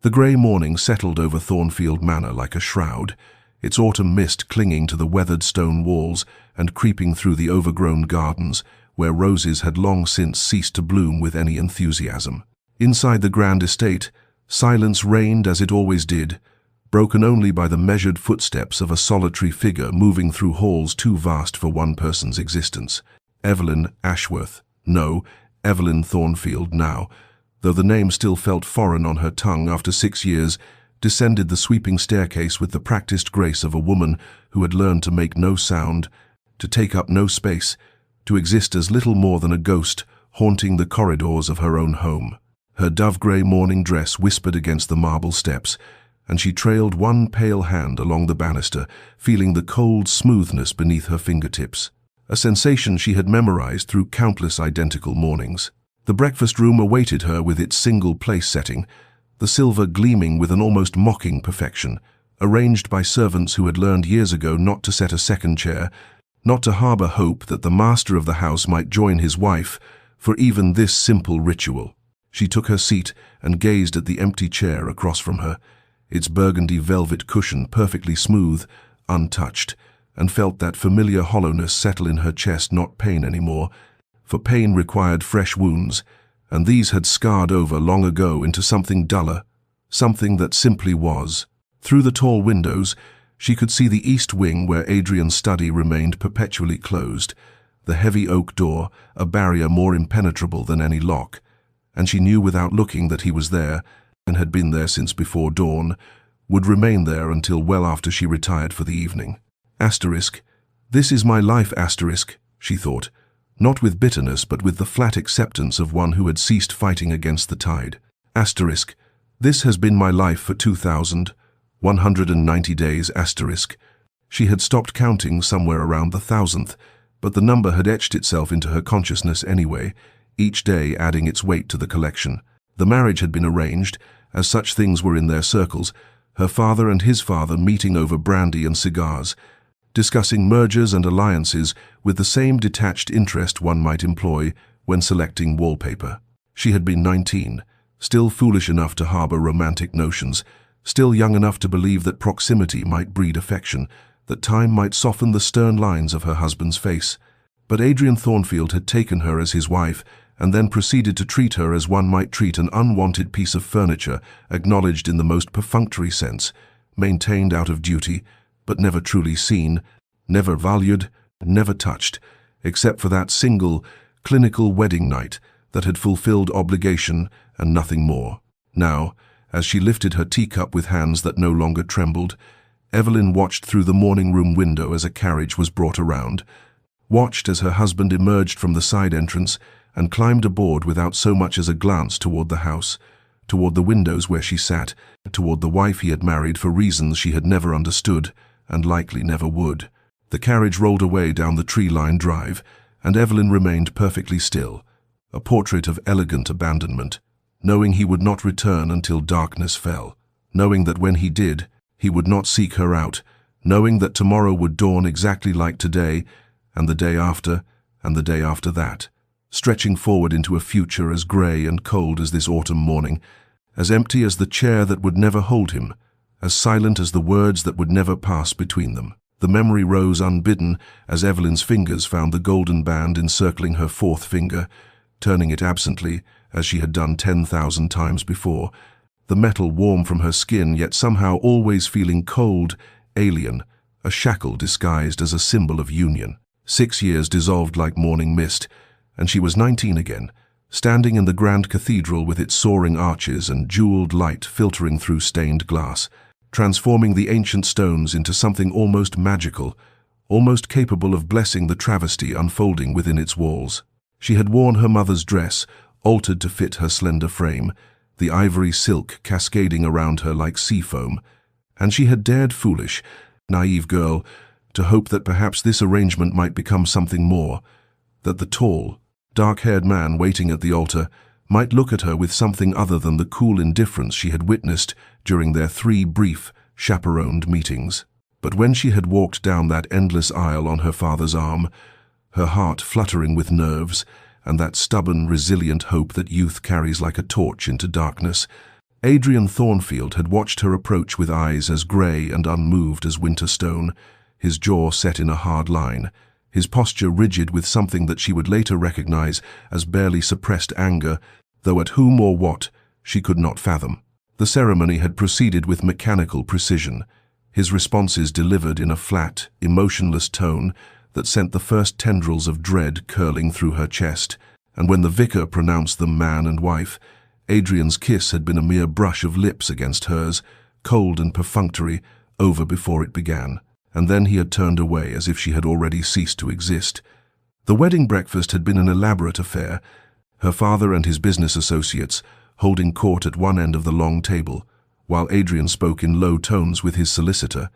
The grey morning settled over Thornfield Manor like a shroud, its autumn mist clinging to the weathered stone walls and creeping through the overgrown gardens, where roses had long since ceased to bloom with any enthusiasm. Inside the grand estate, silence reigned as it always did, broken only by the measured footsteps of a solitary figure moving through halls too vast for one person's existence. Evelyn Ashworth. No, Evelyn Thornfield now, though the name still felt foreign on her tongue after 6 years, descended the sweeping staircase with the practiced grace of a woman who had learned to make no sound, to take up no space, to exist as little more than a ghost haunting the corridors of her own home. Her dove-grey morning dress whispered against the marble steps, and she trailed one pale hand along the banister, feeling the cold smoothness beneath her fingertips, a sensation she had memorized through countless identical mornings. The breakfast room awaited her with its single place setting, the silver gleaming with an almost mocking perfection, arranged by servants who had learned years ago not to set a second chair, not to harbour hope that the master of the house might join his wife for even this simple ritual. She took her seat and gazed at the empty chair across from her, its burgundy velvet cushion perfectly smooth, untouched, and felt that familiar hollowness settle in her chest, not pain anymore, for pain required fresh wounds, and these had scarred over long ago into something duller, something that simply was. Through the tall windows, she could see the east wing where Adrian's study remained perpetually closed, the heavy oak door, a barrier more impenetrable than any lock, and she knew without looking that he was there, and had been there since before dawn, would remain there until well after she retired for the evening. Asterisk. This is my life, asterisk, she thought, not with bitterness but with the flat acceptance of one who had ceased fighting against the tide. Asterisk. This has been my life for 2,190 days, asterisk. She had stopped counting somewhere around the 1,000th, but the number had etched itself into her consciousness anyway, each day adding its weight to the collection. The marriage had been arranged, as such things were in their circles, her father and his father meeting over brandy and cigars, discussing mergers and alliances with the same detached interest one might employ when selecting wallpaper. She had been 19, still foolish enough to harbour romantic notions, still young enough to believe that proximity might breed affection, that time might soften the stern lines of her husband's face. But Adrian Thornfield had taken her as his wife, and then proceeded to treat her as one might treat an unwanted piece of furniture, acknowledged in the most perfunctory sense, maintained out of duty, but never truly seen, never valued, never touched, except for that single, clinical wedding night that had fulfilled obligation and nothing more. Now, as she lifted her teacup with hands that no longer trembled, Evelyn watched through the morning-room window as a carriage was brought around, watched as her husband emerged from the side entrance and climbed aboard without so much as a glance toward the house, toward the windows where she sat, toward the wife he had married for reasons she had never understood and likely never would. The carriage rolled away down the tree-lined drive, and Evelyn remained perfectly still, a portrait of elegant abandonment, knowing he would not return until darkness fell, knowing that when he did, he would not seek her out, knowing that tomorrow would dawn exactly like today, and the day after, and the day after that, stretching forward into a future as grey and cold as this autumn morning, as empty as the chair that would never hold him, as silent as the words that would never pass between them. The memory rose unbidden as Evelyn's fingers found the golden band encircling her fourth finger, turning it absently, as she had done 10,000 times before, the metal warm from her skin yet somehow always feeling cold, alien, a shackle disguised as a symbol of union. 6 years dissolved like morning mist, and she was 19 again, standing in the grand cathedral with its soaring arches and jeweled light filtering through stained glass, transforming the ancient stones into something almost magical, almost capable of blessing the travesty unfolding within its walls. She had worn her mother's dress, altered to fit her slender frame, the ivory silk cascading around her like sea foam, and she had dared, foolish, naive girl, to hope that perhaps this arrangement might become something more, that the tall, dark-haired man waiting at the altar might look at her with something other than the cool indifference she had witnessed during their 3 brief, chaperoned meetings. But when she had walked down that endless aisle on her father's arm, her heart fluttering with nerves and that stubborn, resilient hope that youth carries like a torch into darkness, Adrian Thornfield had watched her approach with eyes as grey and unmoved as winter stone, his jaw set in a hard line, his posture rigid with something that she would later recognize as barely suppressed anger, though at whom or what she could not fathom. The ceremony had proceeded with mechanical precision, his responses delivered in a flat, emotionless tone that sent the first tendrils of dread curling through her chest, and when the vicar pronounced them man and wife, Adrian's kiss had been a mere brush of lips against hers, cold and perfunctory, over before it began, and then he had turned away as if she had already ceased to exist. The wedding breakfast had been an elaborate affair, her father and his business associates holding court at one end of the long table, while Adrian spoke in low tones with his solicitor,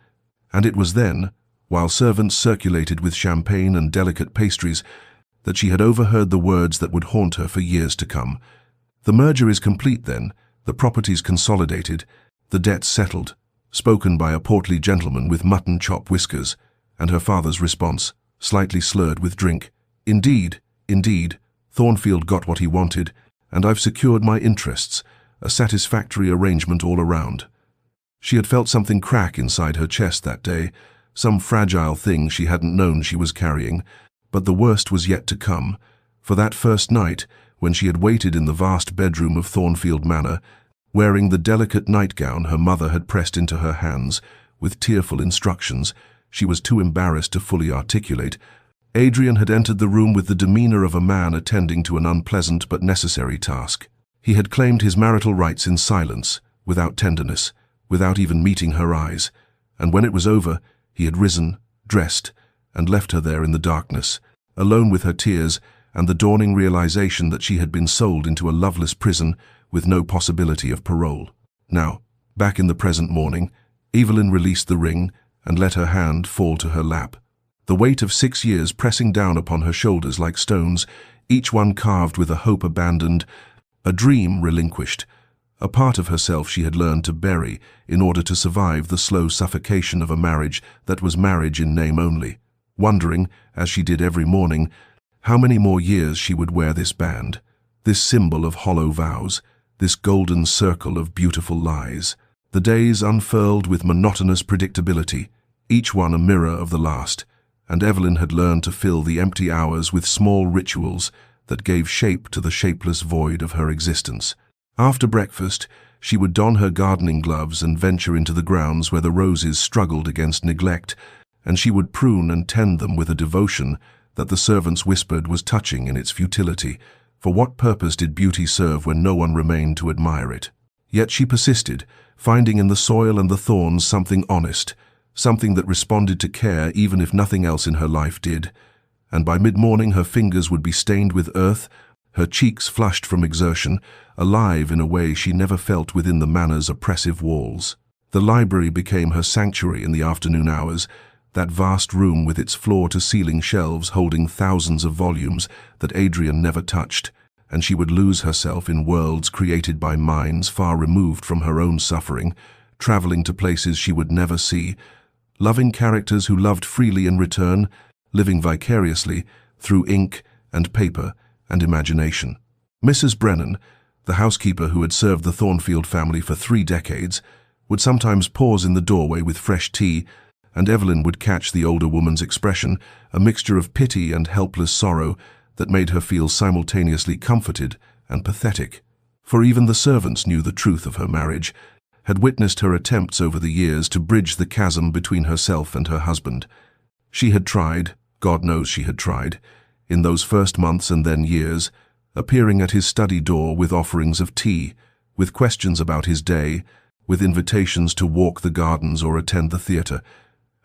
and it was then, while servants circulated with champagne and delicate pastries, that she had overheard the words that would haunt her for years to come. The merger is complete then, the properties consolidated, the debts settled, spoken by a portly gentleman with mutton chop whiskers, and her father's response, slightly slurred with drink. Indeed, indeed, Thornfield got what he wanted, and I've secured my interests, a satisfactory arrangement all around. She had felt something crack inside her chest that day, some fragile thing she hadn't known she was carrying, but the worst was yet to come, for that first night, when she had waited in the vast bedroom of Thornfield Manor, wearing the delicate nightgown her mother had pressed into her hands, with tearful instructions she was too embarrassed to fully articulate, Adrian had entered the room with the demeanor of a man attending to an unpleasant but necessary task. He had claimed his marital rights in silence, without tenderness, without even meeting her eyes, and when it was over, he had risen, dressed, and left her there in the darkness, alone with her tears and the dawning realization that she had been sold into a loveless prison with no possibility of parole. Now, back in the present morning, Evelyn released the ring and let her hand fall to her lap. The weight of 6 years pressing down upon her shoulders like stones, each one carved with a hope abandoned, a dream relinquished, a part of herself she had learned to bury in order to survive the slow suffocation of a marriage that was marriage in name only, wondering, as she did every morning, how many more years she would wear this band, this symbol of hollow vows, this golden circle of beautiful lies. The days unfurled with monotonous predictability, each one a mirror of the last, and Evelyn had learned to fill the empty hours with small rituals that gave shape to the shapeless void of her existence. After breakfast, she would don her gardening gloves and venture into the grounds where the roses struggled against neglect, and she would prune and tend them with a devotion that the servants whispered was touching in its futility. For what purpose did beauty serve when no one remained to admire it? Yet she persisted, finding in the soil and the thorns something honest, something that responded to care even if nothing else in her life did. And by mid-morning her fingers would be stained with earth, her cheeks flushed from exertion, alive in a way she never felt within the manor's oppressive walls. The library became her sanctuary in the afternoon hours, that vast room with its floor-to-ceiling shelves holding thousands of volumes that Adrian never touched, and she would lose herself in worlds created by minds far removed from her own suffering, traveling to places she would never see, loving characters who loved freely in return, living vicariously through ink and paper and imagination. Mrs. Brennan, the housekeeper who had served the Thornfield family for 3 decades, would sometimes pause in the doorway with fresh tea, and Evelyn would catch the older woman's expression, a mixture of pity and helpless sorrow that made her feel simultaneously comforted and pathetic. For even the servants knew the truth of her marriage, had witnessed her attempts over the years to bridge the chasm between herself and her husband. She had tried, God knows she had tried, in those first months and then years, appearing at his study door with offerings of tea, with questions about his day, with invitations to walk the gardens or attend the theatre,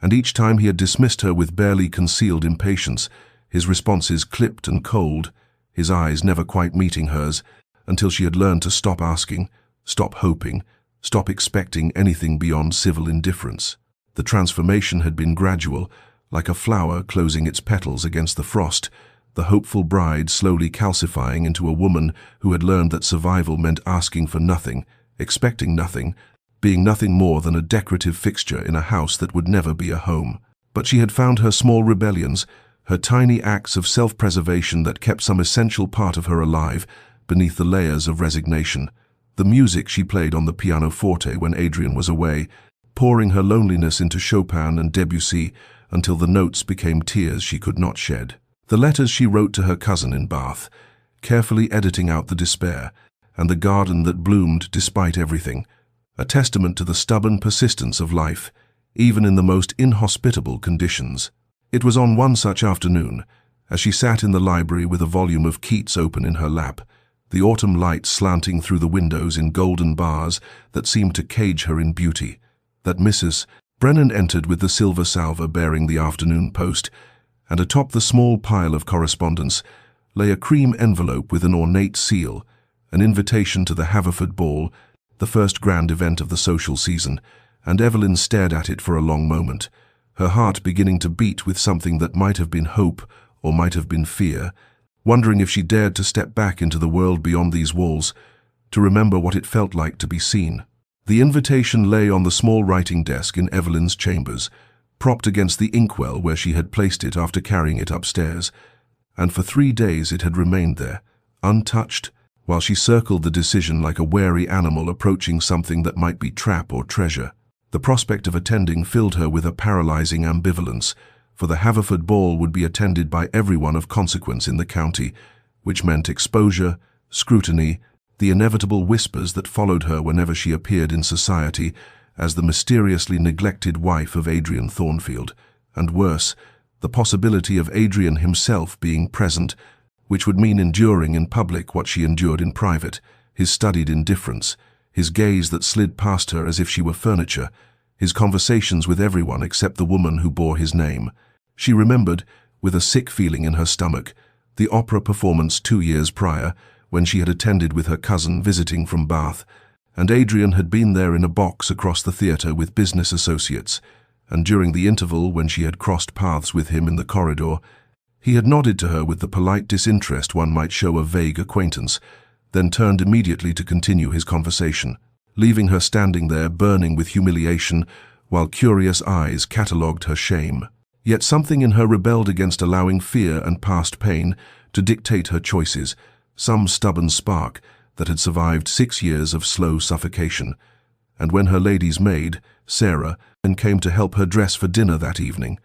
and each time he had dismissed her with barely concealed impatience, his responses clipped and cold, his eyes never quite meeting hers, until she had learned to stop asking, stop hoping, stop expecting anything beyond civil indifference. The transformation had been gradual, like a flower closing its petals against the frost, the hopeful bride slowly calcifying into a woman who had learned that survival meant asking for nothing, expecting nothing, being nothing more than a decorative fixture in a house that would never be a home. But she had found her small rebellions, her tiny acts of self-preservation that kept some essential part of her alive beneath the layers of resignation. The music she played on the pianoforte when Adrian was away, pouring her loneliness into Chopin and Debussy until the notes became tears she could not shed. The letters she wrote to her cousin in Bath, carefully editing out the despair, and the garden that bloomed despite everything, a testament to the stubborn persistence of life, even in the most inhospitable conditions. It was on one such afternoon, as she sat in the library with a volume of Keats open in her lap, the autumn light slanting through the windows in golden bars that seemed to cage her in beauty, that Mrs. Brennan entered with the silver salver bearing the afternoon post, and atop the small pile of correspondence lay a cream envelope with an ornate seal, an invitation to the Haverford Ball, the first grand event of the social season, and Evelyn stared at it for a long moment, her heart beginning to beat with something that might have been hope or might have been fear, wondering if she dared to step back into the world beyond these walls, to remember what it felt like to be seen. The invitation lay on the small writing desk in Evelyn's chambers, propped against the inkwell where she had placed it after carrying it upstairs, and for 3 days it had remained there, untouched, while she circled the decision like a wary animal approaching something that might be trap or treasure. The prospect of attending filled her with a paralyzing ambivalence, for the Haverford Ball would be attended by everyone of consequence in the county, which meant exposure, scrutiny, the inevitable whispers that followed her whenever she appeared in society as the mysteriously neglected wife of Adrian Thornfield, and worse, the possibility of Adrian himself being present, which would mean enduring in public what she endured in private, his studied indifference, his gaze that slid past her as if she were furniture, his conversations with everyone except the woman who bore his name. She remembered, with a sick feeling in her stomach, the opera performance 2 years prior, when she had attended with her cousin visiting from Bath, and Adrian had been there in a box across the theatre with business associates, and during the interval when she had crossed paths with him in the corridor, he had nodded to her with the polite disinterest one might show a vague acquaintance, then turned immediately to continue his conversation, leaving her standing there burning with humiliation while curious eyes catalogued her shame. Yet something in her rebelled against allowing fear and past pain to dictate her choices, some stubborn spark that had survived 6 years of slow suffocation. And when her lady's maid, Sarah, came to help her dress for dinner that evening,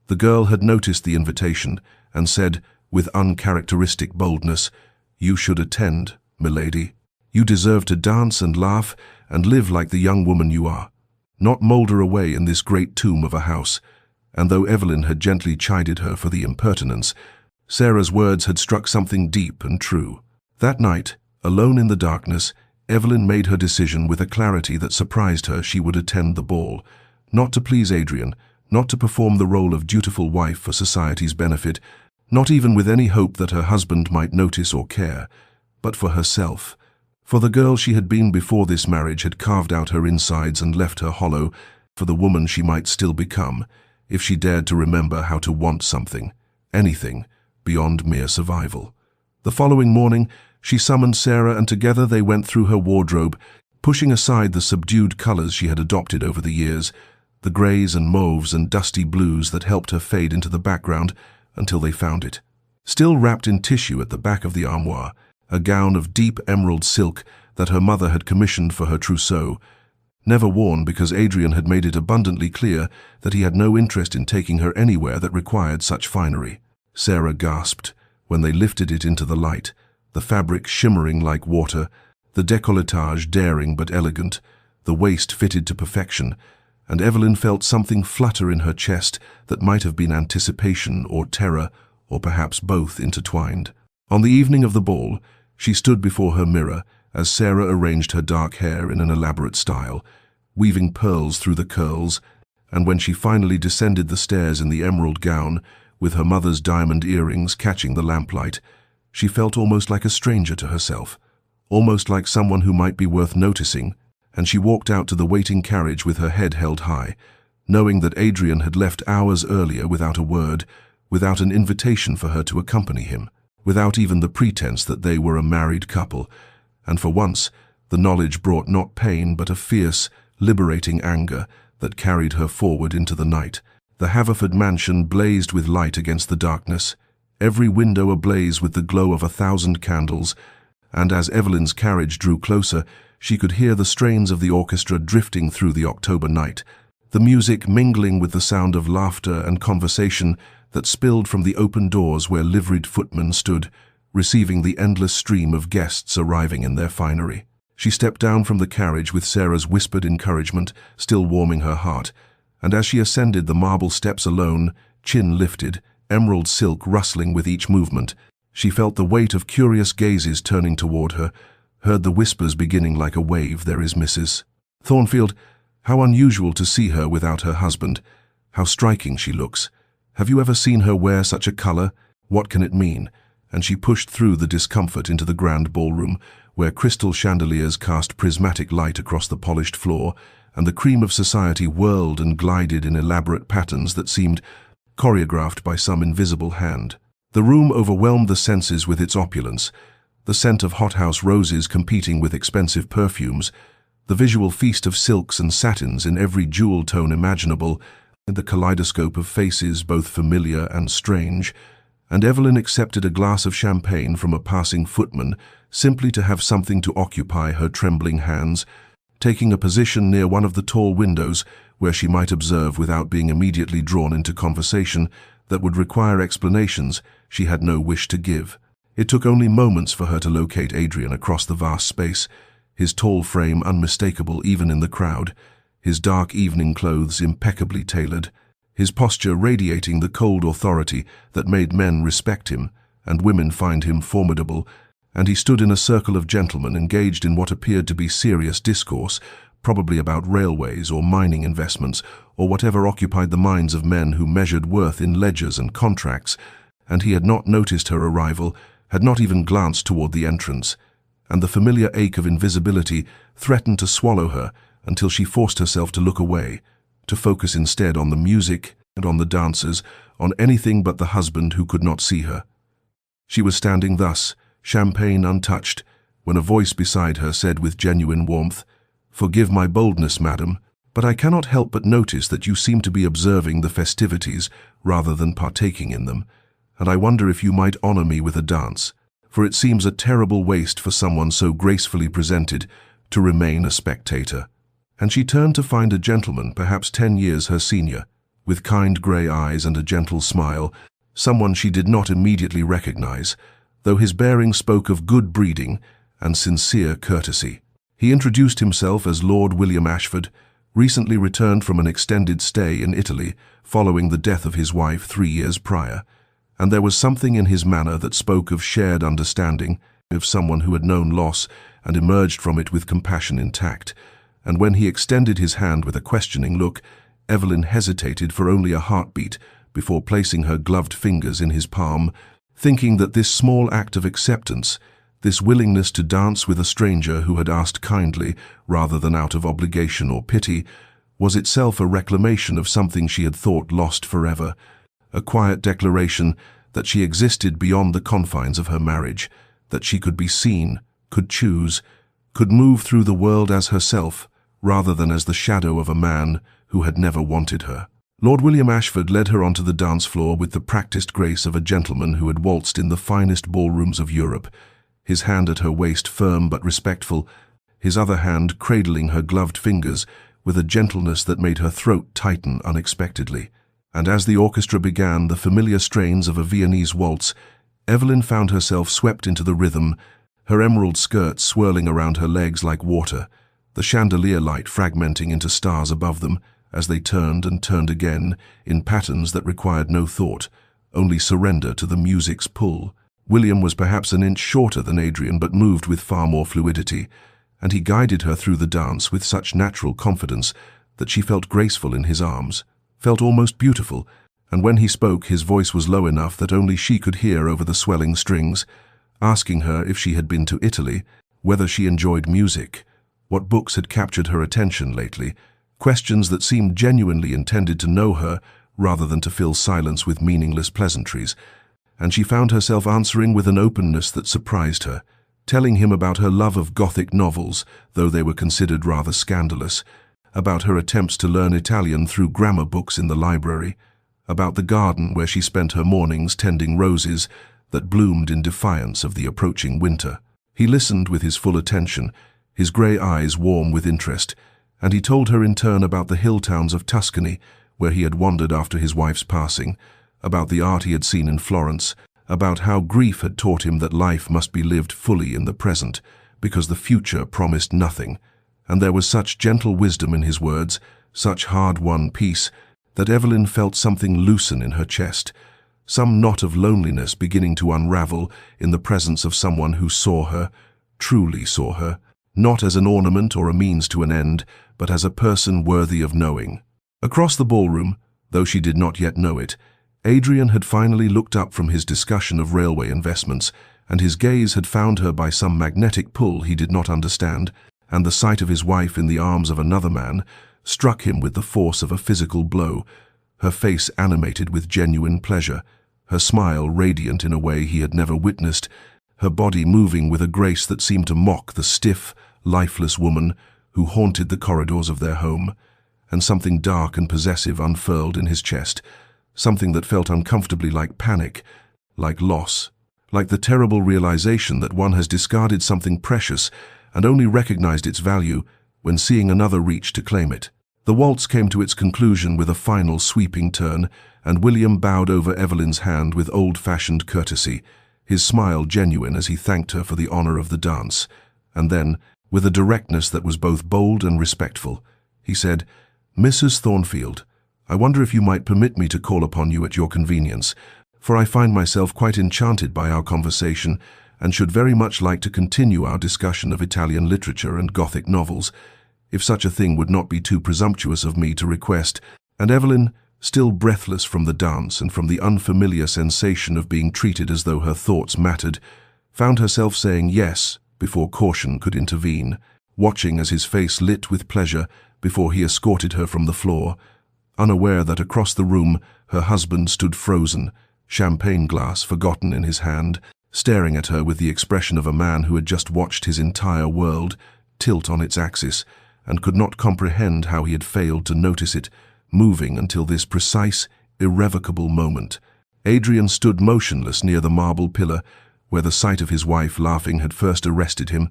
the girl had noticed the invitation and said, with uncharacteristic boldness, "You should attend, milady. You deserve to dance and laugh and live like the young woman you are, not moulder away in this great tomb of a house." And though Evelyn had gently chided her for the impertinence, Sarah's words had struck something deep and true. That night, alone in the darkness, Evelyn made her decision with a clarity that surprised her. She would attend the ball, not to please Adrian, not to perform the role of dutiful wife for society's benefit, not even with any hope that her husband might notice or care, but for herself. For the girl she had been before this marriage had carved out her insides and left her hollow, for the woman she might still become, if she dared to remember how to want something, anything, beyond mere survival. The following morning, she summoned Sarah, and together they went through her wardrobe, pushing aside the subdued colors she had adopted over the years, the grays and mauves and dusty blues that helped her fade into the background until they found it. Still wrapped in tissue at the back of the armoire, a gown of deep emerald silk that her mother had commissioned for her trousseau, never worn because Adrian had made it abundantly clear that he had no interest in taking her anywhere that required such finery. Sarah gasped when they lifted it into the light, the fabric shimmering like water, the décolletage daring but elegant, the waist fitted to perfection, and Evelyn felt something flutter in her chest that might have been anticipation or terror, or perhaps both intertwined. On the evening of the ball, she stood before her mirror as Sarah arranged her dark hair in an elaborate style, weaving pearls through the curls, and when she finally descended the stairs in the emerald gown, with her mother's diamond earrings catching the lamplight, she felt almost like a stranger to herself, almost like someone who might be worth noticing, and she walked out to the waiting carriage with her head held high, knowing that Adrian had left hours earlier without a word, without an invitation for her to accompany him, without even the pretense that they were a married couple, and for once the knowledge brought not pain but a fierce, liberating anger that carried her forward into the night. The Haverford mansion blazed with light against the darkness, every window ablaze with the glow of 1,000 candles, and as Evelyn's carriage drew closer, she could hear the strains of the orchestra drifting through the October night, the music mingling with the sound of laughter and conversation that spilled from the open doors where liveried footmen stood, receiving the endless stream of guests arriving in their finery. She stepped down from the carriage with Sarah's whispered encouragement still warming her heart, and as she ascended the marble steps alone, chin lifted, emerald silk rustling with each movement, she felt the weight of curious gazes turning toward her, heard the whispers beginning like a wave, "There is Mrs. Thornfield. How unusual to see her without her husband. How striking she looks. Have you ever seen her wear such a color? What can it mean?" And she pushed through the discomfort into the grand ballroom, where crystal chandeliers cast prismatic light across the polished floor, and the cream of society whirled and glided in elaborate patterns that seemed choreographed by some invisible hand. The room overwhelmed the senses with its opulence, the scent of hothouse roses competing with expensive perfumes, the visual feast of silks and satins in every jewel tone imaginable, and the kaleidoscope of faces both familiar and strange. And Evelyn accepted a glass of champagne from a passing footman simply to have something to occupy her trembling hands, taking a position near one of the tall windows where she might observe without being immediately drawn into conversation that would require explanations she had no wish to give. It took only moments for her to locate Adrian across the vast space, his tall frame unmistakable even in the crowd, his dark evening clothes impeccably tailored, his posture radiating the cold authority that made men respect him and women find him formidable, and he stood in a circle of gentlemen engaged in what appeared to be serious discourse, probably about railways or mining investments or whatever occupied the minds of men who measured worth in ledgers and contracts, and he had not noticed her arrival, had not even glanced toward the entrance, and the familiar ache of invisibility threatened to swallow her until she forced herself to look away, to focus instead on the music and on the dancers, on anything but the husband who could not see her. She was standing thus, champagne untouched, when a voice beside her said with genuine warmth, "Forgive my boldness, madam, but I cannot help but notice that you seem to be observing the festivities rather than partaking in them, and I wonder if you might honor me with a dance, for it seems a terrible waste for someone so gracefully presented to remain a spectator." And she turned to find a gentleman, perhaps 10 years her senior, with kind grey eyes and a gentle smile, someone she did not immediately recognize, though his bearing spoke of good breeding and sincere courtesy. He introduced himself as Lord William Ashford, recently returned from an extended stay in Italy following the death of his wife 3 years prior, and there was something in his manner that spoke of shared understanding, of someone who had known loss and emerged from it with compassion intact. And when he extended his hand with a questioning look, Evelyn hesitated for only a heartbeat before placing her gloved fingers in his palm, thinking that this small act of acceptance, this willingness to dance with a stranger who had asked kindly rather than out of obligation or pity, was itself a reclamation of something she had thought lost forever, a quiet declaration that she existed beyond the confines of her marriage, that she could be seen, could choose, could move through the world as herself, rather than as the shadow of a man who had never wanted her. Lord William Ashford led her onto the dance floor with the practiced grace of a gentleman who had waltzed in the finest ballrooms of Europe, his hand at her waist firm but respectful, his other hand cradling her gloved fingers with a gentleness that made her throat tighten unexpectedly. And as the orchestra began the familiar strains of a Viennese waltz, Evelyn found herself swept into the rhythm, her emerald skirt swirling around her legs like water, the chandelier light fragmenting into stars above them as they turned and turned again in patterns that required no thought, only surrender to the music's pull. William was perhaps an inch shorter than Adrian but moved with far more fluidity, and he guided her through the dance with such natural confidence that she felt graceful in his arms, felt almost beautiful, and when he spoke his voice was low enough that only she could hear over the swelling strings, asking her if she had been to Italy, whether she enjoyed music, what books had captured her attention lately, questions that seemed genuinely intended to know her rather than to fill silence with meaningless pleasantries, and she found herself answering with an openness that surprised her, telling him about her love of Gothic novels, though they were considered rather scandalous, about her attempts to learn Italian through grammar books in the library, about the garden where she spent her mornings tending roses that bloomed in defiance of the approaching winter. He listened with his full attention, his grey eyes warm with interest, and he told her in turn about the hill towns of Tuscany, where he had wandered after his wife's passing, about the art he had seen in Florence, about how grief had taught him that life must be lived fully in the present, because the future promised nothing. And there was such gentle wisdom in his words, such hard-won peace, that Evelyn felt something loosen in her chest, some knot of loneliness beginning to unravel in the presence of someone who saw her, truly saw her, not as an ornament or a means to an end, but as a person worthy of knowing. Across the ballroom, though she did not yet know it, Adrian had finally looked up from his discussion of railway investments, and his gaze had found her by some magnetic pull he did not understand, and the sight of his wife in the arms of another man struck him with the force of a physical blow, her face animated with genuine pleasure, her smile radiant in a way he had never witnessed, her body moving with a grace that seemed to mock the stiff, lifeless woman who haunted the corridors of their home, and something dark and possessive unfurled in his chest, something that felt uncomfortably like panic, like loss, like the terrible realization that one has discarded something precious and only recognized its value when seeing another reach to claim it. The waltz came to its conclusion with a final sweeping turn, and William bowed over Evelyn's hand with old-fashioned courtesy, his smile genuine as he thanked her for the honor of the dance. And then, with a directness that was both bold and respectful, he said, "Mrs. Thornfield, I wonder if you might permit me to call upon you at your convenience, for I find myself quite enchanted by our conversation and should very much like to continue our discussion of Italian literature and Gothic novels, if such a thing would not be too presumptuous of me to request." And Evelyn, still breathless from the dance and from the unfamiliar sensation of being treated as though her thoughts mattered, found herself saying yes before caution could intervene, watching as his face lit with pleasure before he escorted her from the floor, unaware that across the room her husband stood frozen, champagne glass forgotten in his hand, staring at her with the expression of a man who had just watched his entire world tilt on its axis and could not comprehend how he had failed to notice it, moving until this precise, irrevocable moment. Adrian stood motionless near the marble pillar where the sight of his wife laughing had first arrested him,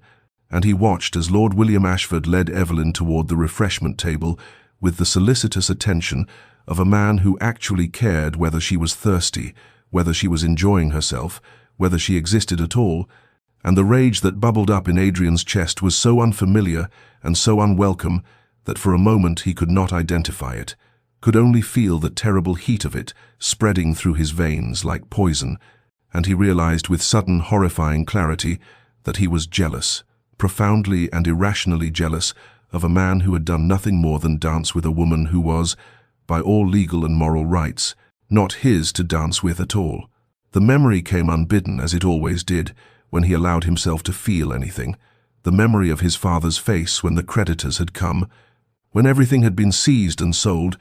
and he watched as Lord William Ashford led Evelyn toward the refreshment table with the solicitous attention of a man who actually cared whether she was thirsty, whether she was enjoying herself, whether she existed at all, and the rage that bubbled up in Adrian's chest was so unfamiliar and so unwelcome that for a moment he could not identify it, could only feel the terrible heat of it spreading through his veins like poison, and he realized with sudden horrifying clarity that he was jealous, profoundly and irrationally jealous of a man who had done nothing more than dance with a woman who was, by all legal and moral rights, not his to dance with at all. The memory came unbidden, as it always did, when he allowed himself to feel anything, the memory of his father's face when the creditors had come, when everything had been seized and sold,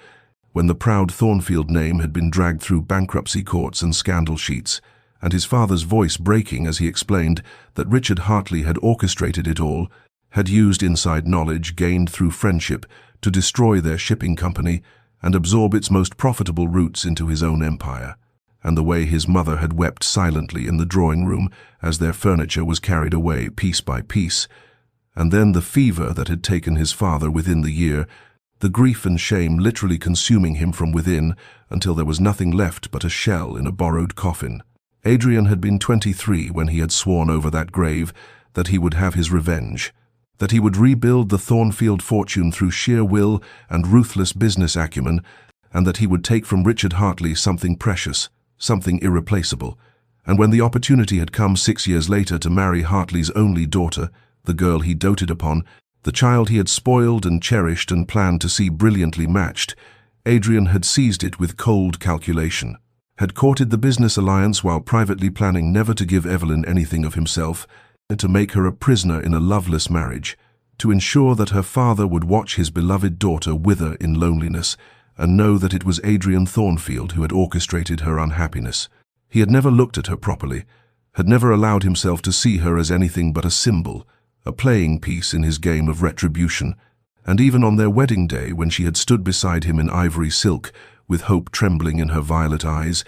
when the proud Thornfield name had been dragged through bankruptcy courts and scandal sheets, and his father's voice breaking as he explained that Richard Hartley had orchestrated it all, had used inside knowledge gained through friendship to destroy their shipping company and absorb its most profitable routes into his own empire, and the way his mother had wept silently in the drawing-room as their furniture was carried away piece by piece, and then the fever that had taken his father within the year, the grief and shame literally consuming him from within until there was nothing left but a shell in a borrowed coffin. Adrian had been 23 when he had sworn over that grave that he would have his revenge, that he would rebuild the Thornfield fortune through sheer will and ruthless business acumen, and that he would take from Richard Hartley something precious, something irreplaceable. And when the opportunity had come 6 years later to marry Hartley's only daughter, the girl he doted upon, the child he had spoiled and cherished and planned to see brilliantly matched, Adrian had seized it with cold calculation, had courted the business alliance while privately planning never to give Evelyn anything of himself, and to make her a prisoner in a loveless marriage, to ensure that her father would watch his beloved daughter wither in loneliness and know that it was Adrian Thornfield who had orchestrated her unhappiness. He had never looked at her properly, had never allowed himself to see her as anything but a symbol, a playing piece in his game of retribution, and even on their wedding day, when she had stood beside him in ivory silk, with hope trembling in her violet eyes,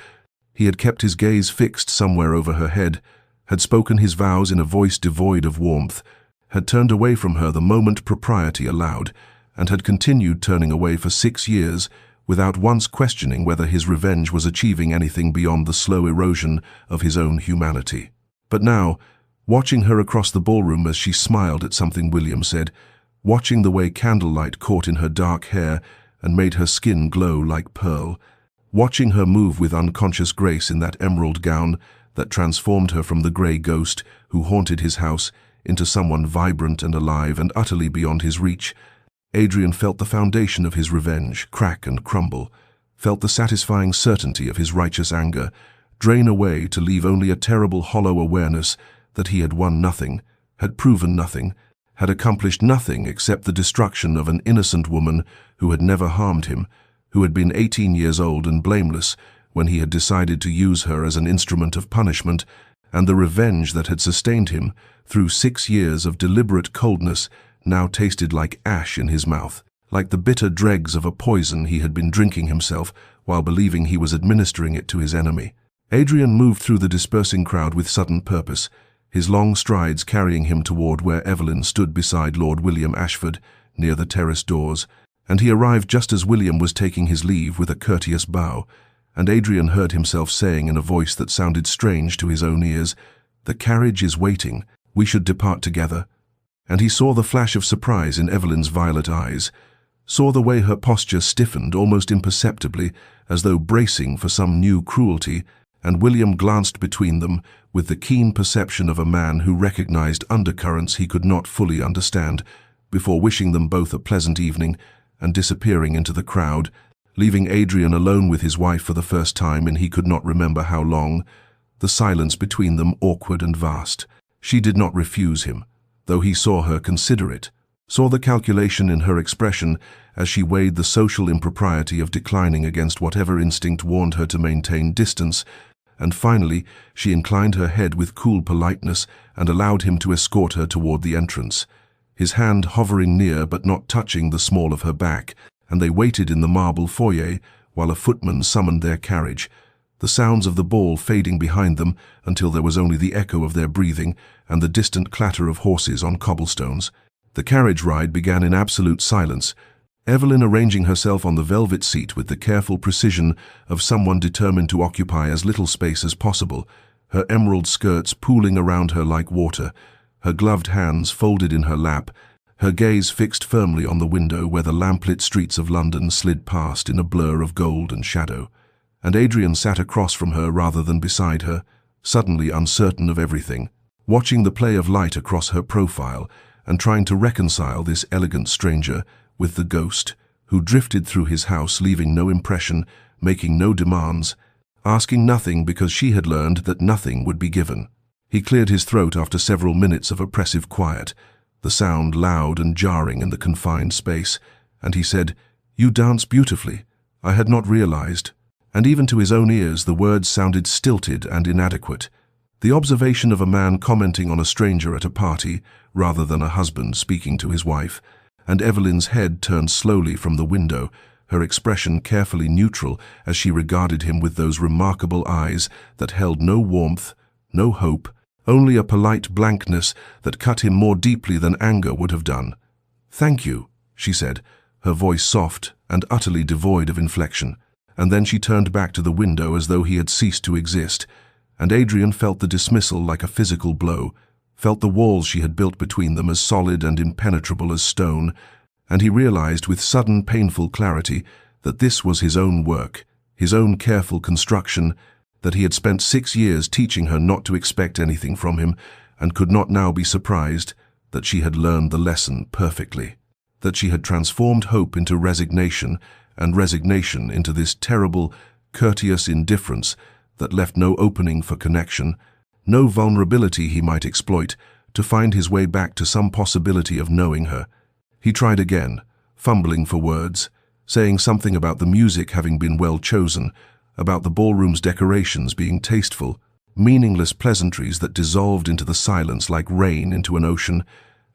he had kept his gaze fixed somewhere over her head, had spoken his vows in a voice devoid of warmth, had turned away from her the moment propriety allowed, and had continued turning away for 6 years without once questioning whether his revenge was achieving anything beyond the slow erosion of his own humanity. But now, watching her across the ballroom as she smiled at something William said, watching the way candlelight caught in her dark hair and made her skin glow like pearl, watching her move with unconscious grace in that emerald gown that transformed her from the grey ghost who haunted his house into someone vibrant and alive and utterly beyond his reach, Adrian felt the foundation of his revenge crack and crumble, felt the satisfying certainty of his righteous anger drain away to leave only a terrible hollow awareness that he had won nothing, had proven nothing, had accomplished nothing except the destruction of an innocent woman who had never harmed him, who had been 18 years old and blameless when he had decided to use her as an instrument of punishment, and the revenge that had sustained him through 6 years of deliberate coldness now tasted like ash in his mouth, like the bitter dregs of a poison he had been drinking himself while believing he was administering it to his enemy. Adrian moved through the dispersing crowd with sudden purpose, his long strides carrying him toward where Evelyn stood beside Lord William Ashford near the terrace doors, and he arrived just as William was taking his leave with a courteous bow, and Adrian heard himself saying in a voice that sounded strange to his own ears, "The carriage is waiting, we should depart together." And he saw the flash of surprise in Evelyn's violet eyes, saw the way her posture stiffened almost imperceptibly as though bracing for some new cruelty, and William glanced between them with the keen perception of a man who recognized undercurrents he could not fully understand, before wishing them both a pleasant evening and disappearing into the crowd, leaving Adrian alone with his wife for the first time in he could not remember how long, the silence between them awkward and vast. She did not refuse him, though he saw her consider it, saw the calculation in her expression as she weighed the social impropriety of declining against whatever instinct warned her to maintain distance, and finally she inclined her head with cool politeness and allowed him to escort her toward the entrance, his hand hovering near but not touching the small of her back, and they waited in the marble foyer while a footman summoned their carriage, the sounds of the ball fading behind them until there was only the echo of their breathing and the distant clatter of horses on cobblestones. The carriage ride began in absolute silence, Evelyn arranging herself on the velvet seat with the careful precision of someone determined to occupy as little space as possible, her emerald skirts pooling around her like water, her gloved hands folded in her lap, her gaze fixed firmly on the window where the lamplit streets of London slid past in a blur of gold and shadow. And Adrian sat across from her rather than beside her, suddenly uncertain of everything, watching the play of light across her profile and trying to reconcile this elegant stranger with the ghost who drifted through his house leaving no impression, making no demands, asking nothing because she had learned that nothing would be given. He cleared his throat after several minutes of oppressive quiet, the sound loud and jarring in the confined space, and he said, "You dance beautifully. I had not realized." And even to his own ears the words sounded stilted and inadequate. The observation of a man commenting on a stranger at a party, rather than a husband speaking to his wife, and Evelyn's head turned slowly from the window, her expression carefully neutral as she regarded him with those remarkable eyes that held no warmth, no hope, only a polite blankness that cut him more deeply than anger would have done. "Thank you," she said, her voice soft and utterly devoid of inflection. And then she turned back to the window as though he had ceased to exist, and Adrian felt the dismissal like a physical blow, felt the walls she had built between them as solid and impenetrable as stone, and he realized with sudden painful clarity that this was his own work, his own careful construction, that he had spent 6 years teaching her not to expect anything from him, and could not now be surprised that she had learned the lesson perfectly, that she had transformed hope into resignation, and resignation into this terrible, courteous indifference that left no opening for connection, no vulnerability he might exploit to find his way back to some possibility of knowing her. He tried again, fumbling for words, saying something about the music having been well chosen, about the ballroom's decorations being tasteful, meaningless pleasantries that dissolved into the silence like rain into an ocean,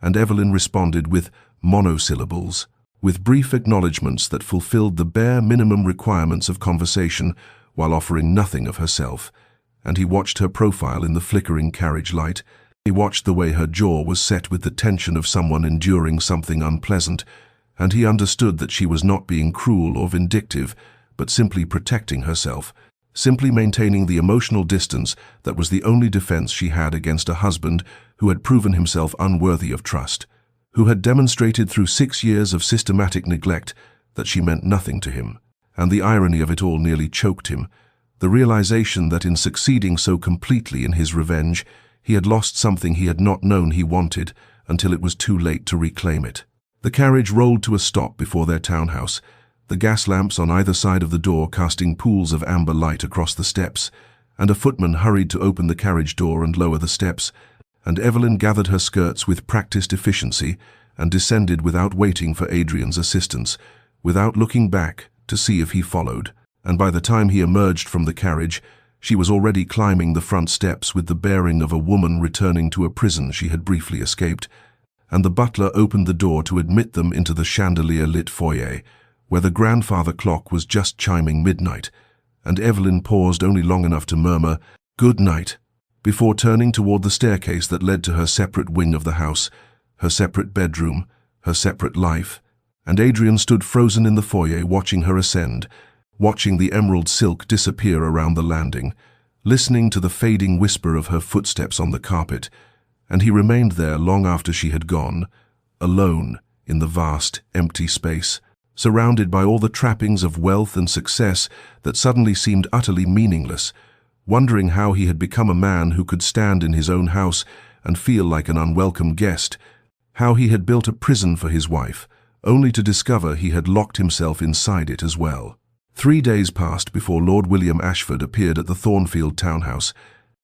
and Evelyn responded with monosyllables, with brief acknowledgments that fulfilled the bare minimum requirements of conversation while offering nothing of herself, and he watched her profile in the flickering carriage light. He watched the way her jaw was set with the tension of someone enduring something unpleasant, and he understood that she was not being cruel or vindictive, but simply protecting herself, simply maintaining the emotional distance that was the only defense she had against a husband who had proven himself unworthy of trust, who had demonstrated through 6 years of systematic neglect that she meant nothing to him. And the irony of it all nearly choked him, the realization that in succeeding so completely in his revenge, he had lost something he had not known he wanted until it was too late to reclaim it. The carriage rolled to a stop before their townhouse, the gas lamps on either side of the door casting pools of amber light across the steps, and a footman hurried to open the carriage door and lower the steps, and Evelyn gathered her skirts with practiced efficiency and descended without waiting for Adrian's assistance, without looking back to see if he followed. And by the time he emerged from the carriage, she was already climbing the front steps with the bearing of a woman returning to a prison she had briefly escaped, and the butler opened the door to admit them into the chandelier-lit foyer, where the grandfather clock was just chiming midnight, and Evelyn paused only long enough to murmur, "Good night," before turning toward the staircase that led to her separate wing of the house, her separate bedroom, her separate life, and Adrian stood frozen in the foyer watching her ascend, watching the emerald silk disappear around the landing, listening to the fading whisper of her footsteps on the carpet, and he remained there long after she had gone, alone in the vast, empty space, surrounded by all the trappings of wealth and success that suddenly seemed utterly meaningless, wondering how he had become a man who could stand in his own house and feel like an unwelcome guest, how he had built a prison for his wife, only to discover he had locked himself inside it as well. 3 days passed before Lord William Ashford appeared at the Thornfield townhouse,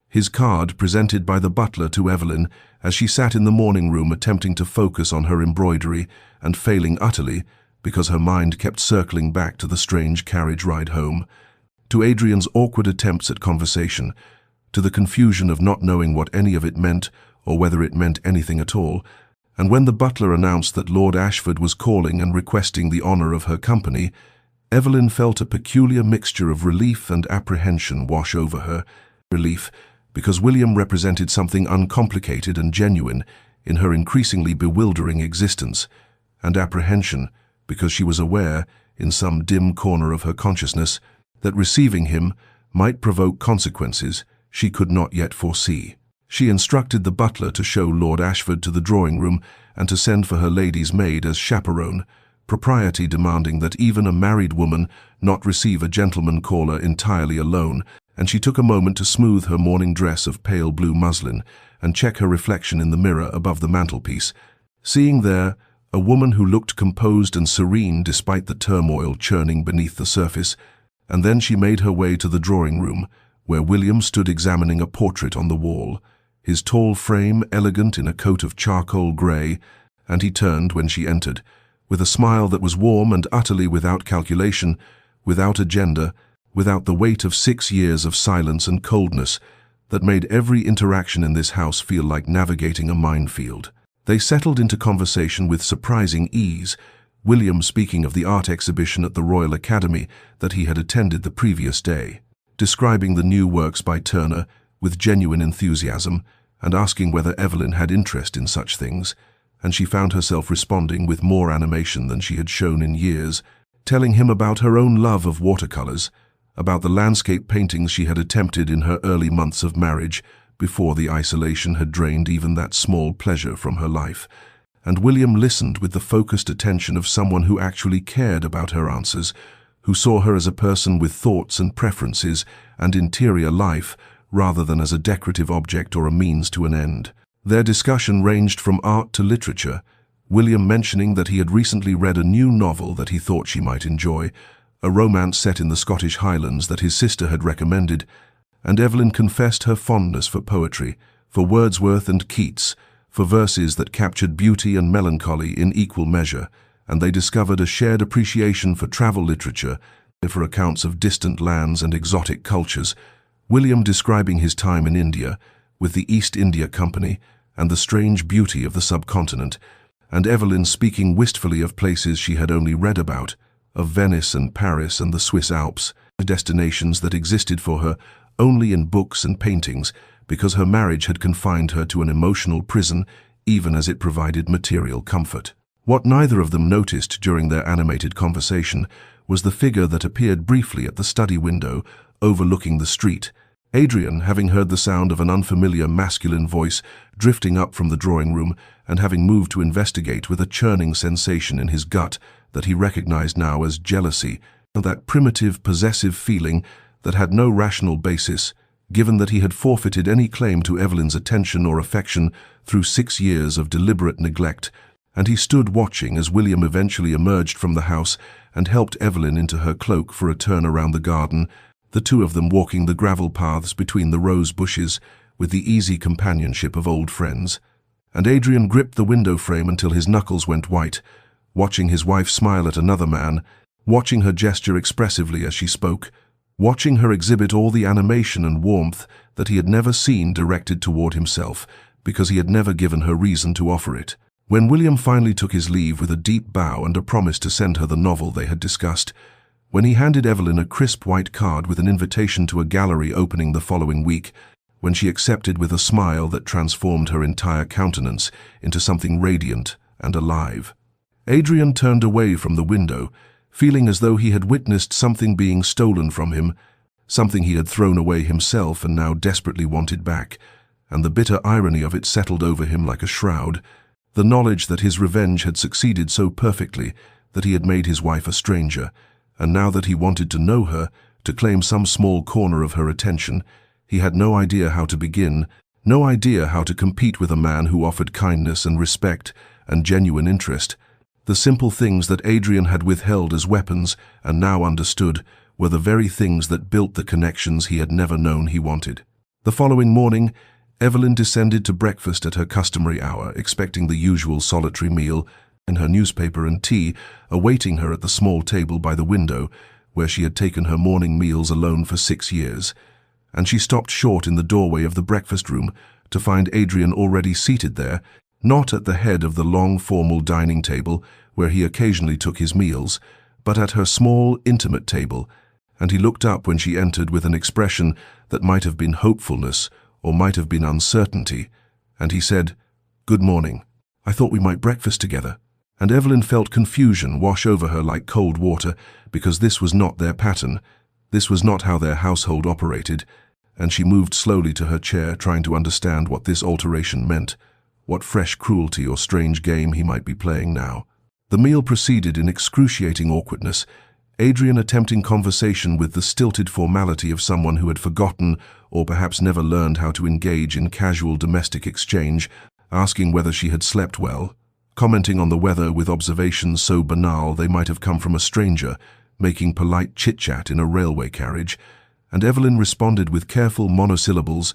his card presented by the butler to Evelyn as she sat in the morning room attempting to focus on her embroidery and failing utterly because her mind kept circling back to the strange carriage ride home, to Adrian's awkward attempts at conversation, to the confusion of not knowing what any of it meant or whether it meant anything at all, and when the butler announced that Lord Ashford was calling and requesting the honor of her company, Evelyn felt a peculiar mixture of relief and apprehension wash over her. Relief, because William represented something uncomplicated and genuine in her increasingly bewildering existence, and apprehension, because she was aware, in some dim corner of her consciousness, that receiving him might provoke consequences she could not yet foresee. She instructed the butler to show Lord Ashford to the drawing room and to send for her lady's maid as chaperone, propriety demanding that even a married woman not receive a gentleman caller entirely alone, and she took a moment to smooth her morning dress of pale blue muslin and check her reflection in the mirror above the mantelpiece, seeing there a woman who looked composed and serene despite the turmoil churning beneath the surface, and then she made her way to the drawing room, where William stood examining a portrait on the wall, his tall frame elegant in a coat of charcoal grey, and he turned when she entered, with a smile that was warm and utterly without calculation, without agenda, without the weight of 6 years of silence and coldness that made every interaction in this house feel like navigating a minefield. They settled into conversation with surprising ease, William speaking of the art exhibition at the Royal Academy that he had attended the previous day, describing the new works by Turner with genuine enthusiasm and asking whether Evelyn had interest in such things, and she found herself responding with more animation than she had shown in years, telling him about her own love of watercolors, about the landscape paintings she had attempted in her early months of marriage before the isolation had drained even that small pleasure from her life. And William listened with the focused attention of someone who actually cared about her answers, who saw her as a person with thoughts and preferences and interior life rather than as a decorative object or a means to an end. Their discussion ranged from art to literature, William mentioning that he had recently read a new novel that he thought she might enjoy, a romance set in the Scottish Highlands that his sister had recommended, and Evelyn confessed her fondness for poetry, for Wordsworth and Keats, for verses that captured beauty and melancholy in equal measure, and they discovered a shared appreciation for travel literature, for accounts of distant lands and exotic cultures, William describing his time in India, with the East India Company, and the strange beauty of the subcontinent, and Evelyn speaking wistfully of places she had only read about, of Venice and Paris and the Swiss Alps, destinations that existed for her only in books and paintings, because her marriage had confined her to an emotional prison, even as it provided material comfort. What neither of them noticed during their animated conversation was the figure that appeared briefly at the study window, overlooking the street. Adrian, having heard the sound of an unfamiliar masculine voice drifting up from the drawing room, and having moved to investigate with a churning sensation in his gut that he recognized now as jealousy, that primitive, possessive feeling that had no rational basis, given that he had forfeited any claim to Evelyn's attention or affection through 6 years of deliberate neglect, and he stood watching as William eventually emerged from the house and helped Evelyn into her cloak for a turn around the garden, the two of them walking the gravel paths between the rose bushes with the easy companionship of old friends. And Adrian gripped the window frame until his knuckles went white, watching his wife smile at another man, watching her gesture expressively as she spoke, watching her exhibit all the animation and warmth that he had never seen directed toward himself, because he had never given her reason to offer it. When William finally took his leave with a deep bow and a promise to send her the novel they had discussed, when he handed Evelyn a crisp white card with an invitation to a gallery opening the following week, when she accepted with a smile that transformed her entire countenance into something radiant and alive, Adrian turned away from the window, feeling as though he had witnessed something being stolen from him, something he had thrown away himself and now desperately wanted back, and the bitter irony of it settled over him like a shroud, the knowledge that his revenge had succeeded so perfectly that he had made his wife a stranger, and now that he wanted to know her, to claim some small corner of her attention, he had no idea how to begin, no idea how to compete with a man who offered kindness and respect and genuine interest. The simple things that Adrian had withheld as weapons and now understood were the very things that built the connections he had never known he wanted. The following morning, Evelyn descended to breakfast at her customary hour, expecting the usual solitary meal, and her newspaper and tea awaiting her at the small table by the window, where she had taken her morning meals alone for 6 years. And she stopped short in the doorway of the breakfast room to find Adrian already seated there, not at the head of the long formal dining table where he occasionally took his meals, but at her small, intimate table, and he looked up when she entered with an expression that might have been hopefulness or might have been uncertainty, and he said, "Good morning. I thought we might breakfast together." And Evelyn felt confusion wash over her like cold water, because this was not their pattern, this was not how their household operated, and she moved slowly to her chair, trying to understand what this alteration meant, what fresh cruelty or strange game he might be playing now. The meal proceeded in excruciating awkwardness, Adrian attempting conversation with the stilted formality of someone who had forgotten or perhaps never learned how to engage in casual domestic exchange, asking whether she had slept well, commenting on the weather with observations so banal they might have come from a stranger, making polite chit-chat in a railway carriage, and Evelyn responded with careful monosyllables,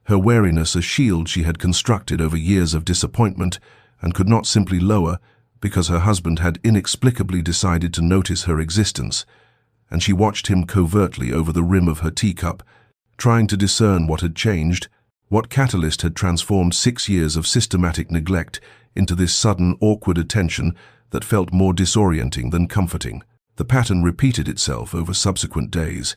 her wariness a shield she had constructed over years of disappointment and could not simply lower because her husband had inexplicably decided to notice her existence, and she watched him covertly over the rim of her teacup, trying to discern what had changed, what catalyst had transformed 6 years of systematic neglect into this sudden, awkward attention that felt more disorienting than comforting. The pattern repeated itself over subsequent days,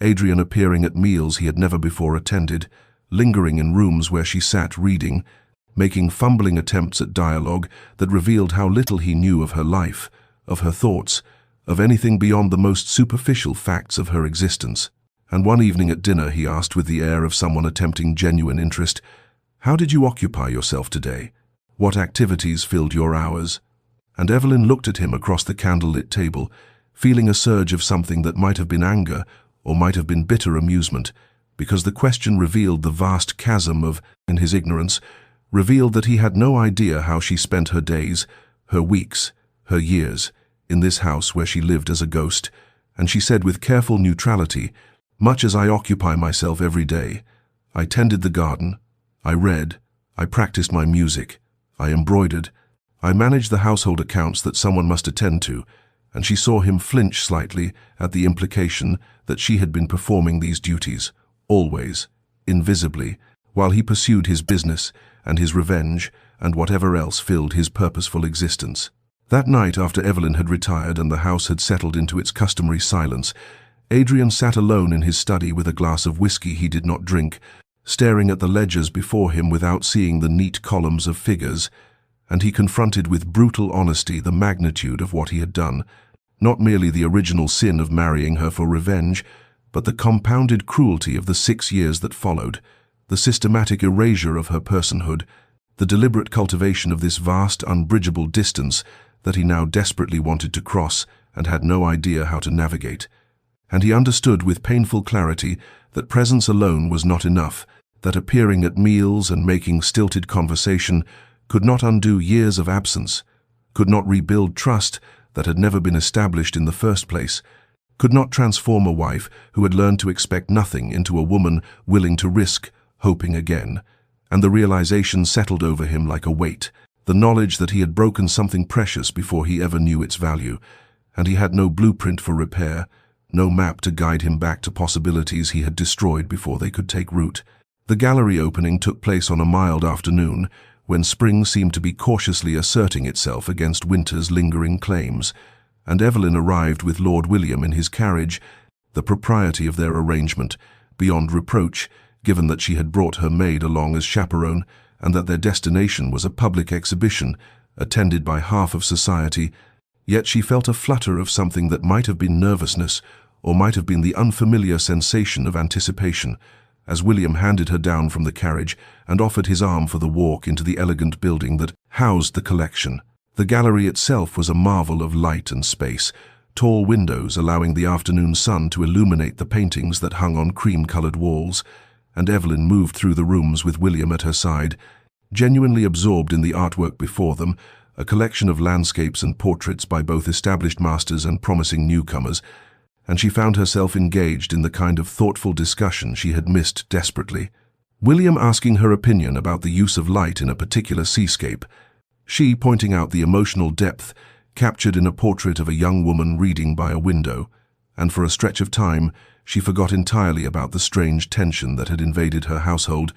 Adrian appearing at meals he had never before attended, lingering in rooms where she sat reading, making fumbling attempts at dialogue that revealed how little he knew of her life, of her thoughts, of anything beyond the most superficial facts of her existence. And one evening at dinner he asked with the air of someone attempting genuine interest, "How did you occupy yourself today? What activities filled your hours?" And Evelyn looked at him across the candlelit table, feeling a surge of something that might have been anger or might have been bitter amusement, because the question revealed the vast chasm of, in his ignorance, revealed that he had no idea how she spent her days, her weeks, her years, in this house where she lived as a ghost, and she said with careful neutrality, "Much as I occupy myself every day, I tended the garden, I read, I practiced my music, I embroidered, I managed the household accounts that someone must attend to," and she saw him flinch slightly at the implication that she had been performing these duties, always, invisibly, while he pursued his business and his revenge and whatever else filled his purposeful existence. That night, after Evelyn had retired and the house had settled into its customary silence, Adrian sat alone in his study with a glass of whiskey he did not drink, staring at the ledgers before him without seeing the neat columns of figures, and he confronted with brutal honesty the magnitude of what he had done. Not merely the original sin of marrying her for revenge, but the compounded cruelty of the 6 years that followed, the systematic erasure of her personhood, the deliberate cultivation of this vast, unbridgeable distance that he now desperately wanted to cross and had no idea how to navigate. And he understood with painful clarity that presence alone was not enough, that appearing at meals and making stilted conversation could not undo years of absence, could not rebuild trust that had never been established in the first place, could not transform a wife who had learned to expect nothing into a woman willing to risk hoping again. And the realization settled over him like a weight, the knowledge that he had broken something precious before he ever knew its value, and he had no blueprint for repair, no map to guide him back to possibilities he had destroyed before they could take root. The gallery opening took place on a mild afternoon, when spring seemed to be cautiously asserting itself against winter's lingering claims, and Evelyn arrived with Lord William in his carriage, the propriety of their arrangement, beyond reproach, given that she had brought her maid along as chaperone, and that their destination was a public exhibition, attended by half of society. Yet she felt a flutter of something that might have been nervousness, or might have been the unfamiliar sensation of anticipation, as William handed her down from the carriage and offered his arm for the walk into the elegant building that housed the collection. The gallery itself was a marvel of light and space, tall windows allowing the afternoon sun to illuminate the paintings that hung on cream-colored walls, and Evelyn moved through the rooms with William at her side, genuinely absorbed in the artwork before them, a collection of landscapes and portraits by both established masters and promising newcomers, and she found herself engaged in the kind of thoughtful discussion she had missed desperately. William asking her opinion about the use of light in a particular seascape, she pointing out the emotional depth captured in a portrait of a young woman reading by a window, and for a stretch of time she forgot entirely about the strange tension that had invaded her household,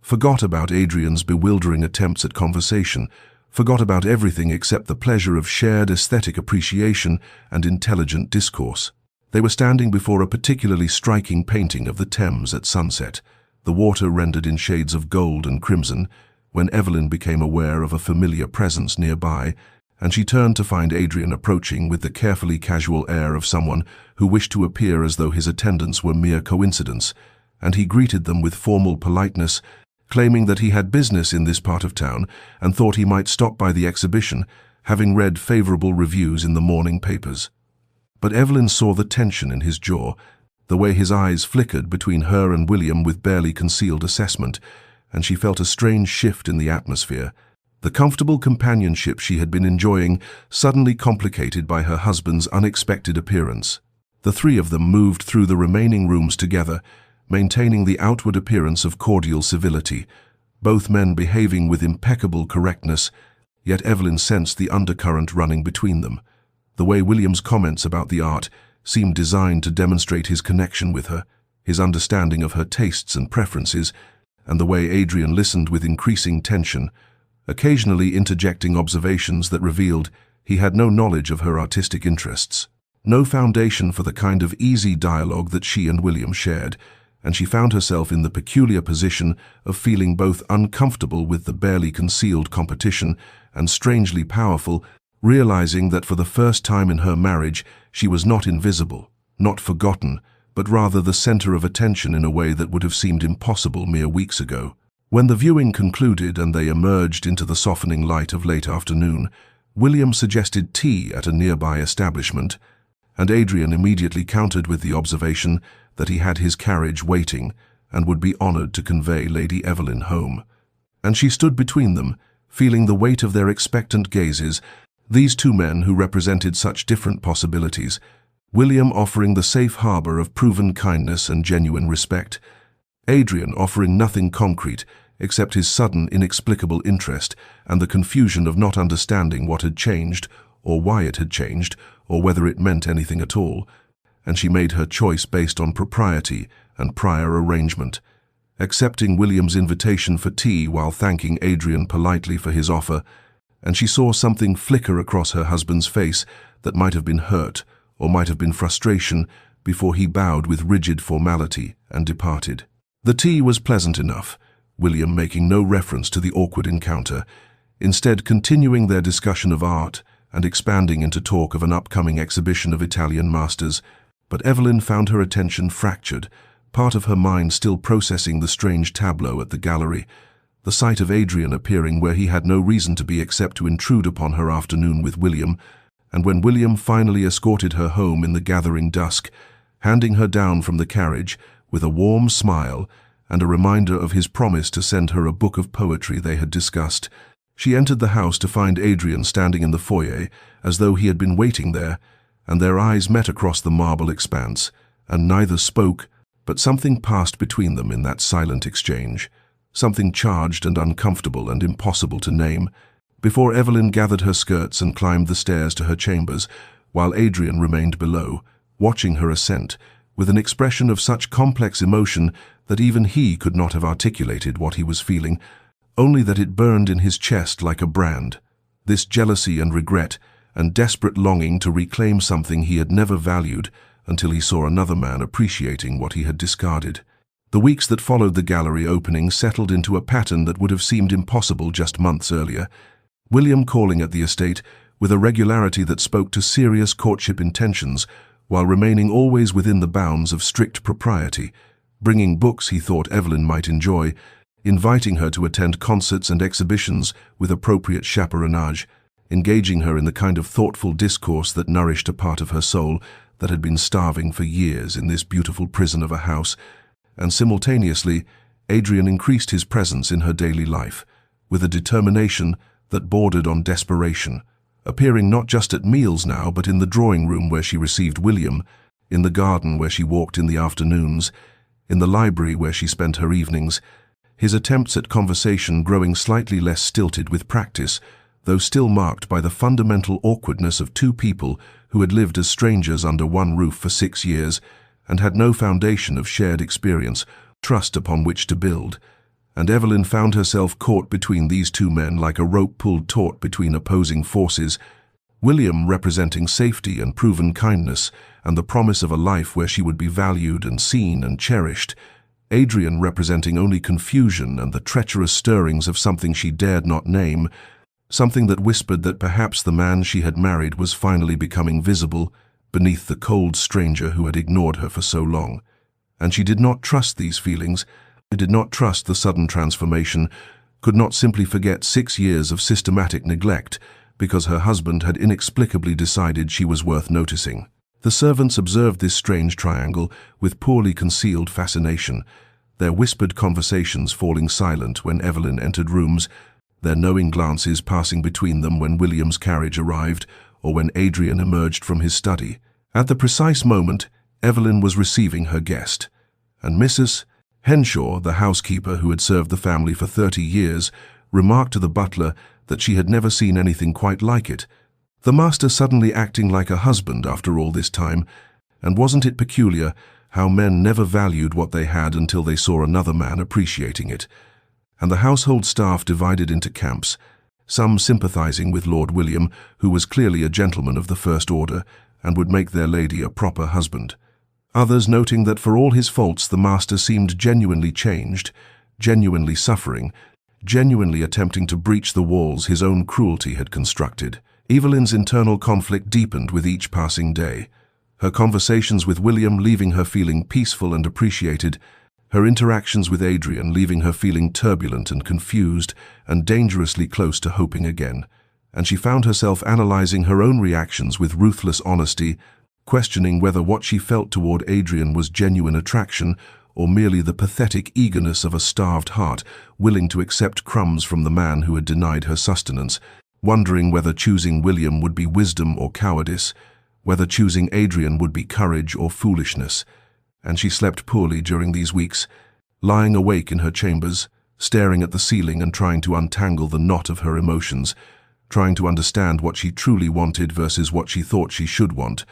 forgot about Adrian's bewildering attempts at conversation, forgot about everything except the pleasure of shared aesthetic appreciation and intelligent discourse. They were standing before a particularly striking painting of the Thames at sunset, the water rendered in shades of gold and crimson, when Evelyn became aware of a familiar presence nearby, and she turned to find Adrian approaching with the carefully casual air of someone who wished to appear as though his attendance were mere coincidence, and he greeted them with formal politeness, claiming that he had business in this part of town and thought he might stop by the exhibition, having read favorable reviews in the morning papers. But Evelyn saw the tension in his jaw, the way his eyes flickered between her and William with barely concealed assessment, and she felt a strange shift in the atmosphere. The comfortable companionship she had been enjoying suddenly complicated by her husband's unexpected appearance. The three of them moved through the remaining rooms together, maintaining the outward appearance of cordial civility, both men behaving with impeccable correctness, yet Evelyn sensed the undercurrent running between them. The way William's comments about the art seemed designed to demonstrate his connection with her, his understanding of her tastes and preferences, and the way Adrian listened with increasing tension, occasionally interjecting observations that revealed he had no knowledge of her artistic interests, no foundation for the kind of easy dialogue that she and William shared, and she found herself in the peculiar position of feeling both uncomfortable with the barely concealed competition and strangely powerful, realizing that for the first time in her marriage she was not invisible, not forgotten, but rather the center of attention in a way that would have seemed impossible mere weeks ago. When the viewing concluded and they emerged into the softening light of late afternoon, William suggested tea at a nearby establishment, and Adrian immediately countered with the observation that he had his carriage waiting and would be honored to convey Lady Evelyn home. And she stood between them, feeling the weight of their expectant gazes, these two men who represented such different possibilities, William offering the safe harbor of proven kindness and genuine respect, Adrian offering nothing concrete except his sudden, inexplicable interest and the confusion of not understanding what had changed, or why it had changed, or whether it meant anything at all, and she made her choice based on propriety and prior arrangement, accepting William's invitation for tea while thanking Adrian politely for his offer, and she saw something flicker across her husband's face that might have been hurt, or might have been frustration, before he bowed with rigid formality and departed. The tea was pleasant enough, William making no reference to the awkward encounter, instead continuing their discussion of art and expanding into talk of an upcoming exhibition of Italian masters. But Evelyn found her attention fractured, part of her mind still processing the strange tableau at the gallery, the sight of Adrian appearing where he had no reason to be except to intrude upon her afternoon with William, and when William finally escorted her home in the gathering dusk, handing her down from the carriage with a warm smile and a reminder of his promise to send her a book of poetry they had discussed. She entered the house to find Adrian standing in the foyer as though he had been waiting there, and their eyes met across the marble expanse, and neither spoke, but something passed between them in that silent exchange, something charged and uncomfortable and impossible to name, before Evelyn gathered her skirts and climbed the stairs to her chambers, while Adrian remained below, watching her ascent, with an expression of such complex emotion that even he could not have articulated what he was feeling, only that it burned in his chest like a brand. This jealousy and regret, and desperate longing to reclaim something he had never valued until he saw another man appreciating what he had discarded. The weeks that followed the gallery opening settled into a pattern that would have seemed impossible just months earlier. William calling at the estate with a regularity that spoke to serious courtship intentions, while remaining always within the bounds of strict propriety, bringing books he thought Evelyn might enjoy, inviting her to attend concerts and exhibitions with appropriate chaperonage, engaging her in the kind of thoughtful discourse that nourished a part of her soul that had been starving for years in this beautiful prison of a house, and simultaneously, Adrian increased his presence in her daily life, with a determination that bordered on desperation, appearing not just at meals now, but in the drawing room where she received William, in the garden where she walked in the afternoons, in the library where she spent her evenings, his attempts at conversation growing slightly less stilted with practice, though still marked by the fundamental awkwardness of two people who had lived as strangers under one roof for 6 years, and had no foundation of shared experience, trust upon which to build. And Evelyn found herself caught between these two men like a rope pulled taut between opposing forces, William representing safety and proven kindness, and the promise of a life where she would be valued and seen and cherished, Adrian representing only confusion and the treacherous stirrings of something she dared not name, something that whispered that perhaps the man she had married was finally becoming visible beneath the cold stranger who had ignored her for so long. And she did not trust these feelings, did not trust the sudden transformation, could not simply forget 6 years of systematic neglect because her husband had inexplicably decided she was worth noticing. The servants observed this strange triangle with poorly concealed fascination, their whispered conversations falling silent when Evelyn entered rooms, their knowing glances passing between them when William's carriage arrived or when Adrian emerged from his study. At the precise moment, Evelyn was receiving her guest, and Mrs. Henshaw, the housekeeper who had served the family for 30 years, remarked to the butler that she had never seen anything quite like it. The master suddenly acting like a husband after all this time, and wasn't it peculiar how men never valued what they had until they saw another man appreciating it? And the household staff divided into camps, some sympathizing with Lord William, who was clearly a gentleman of the first order and would make their lady a proper husband. Others noting that for all his faults the master seemed genuinely changed, genuinely suffering, genuinely attempting to breach the walls his own cruelty had constructed. Evelyn's internal conflict deepened with each passing day, her conversations with William leaving her feeling peaceful and appreciated, her interactions with Adrian leaving her feeling turbulent and confused and dangerously close to hoping again, and she found herself analyzing her own reactions with ruthless honesty, questioning whether what she felt toward Adrian was genuine attraction or merely the pathetic eagerness of a starved heart willing to accept crumbs from the man who had denied her sustenance, wondering whether choosing William would be wisdom or cowardice, whether choosing Adrian would be courage or foolishness. And she slept poorly during these weeks, lying awake in her chambers, staring at the ceiling and trying to untangle the knot of her emotions, trying to understand what she truly wanted versus what she thought she should want,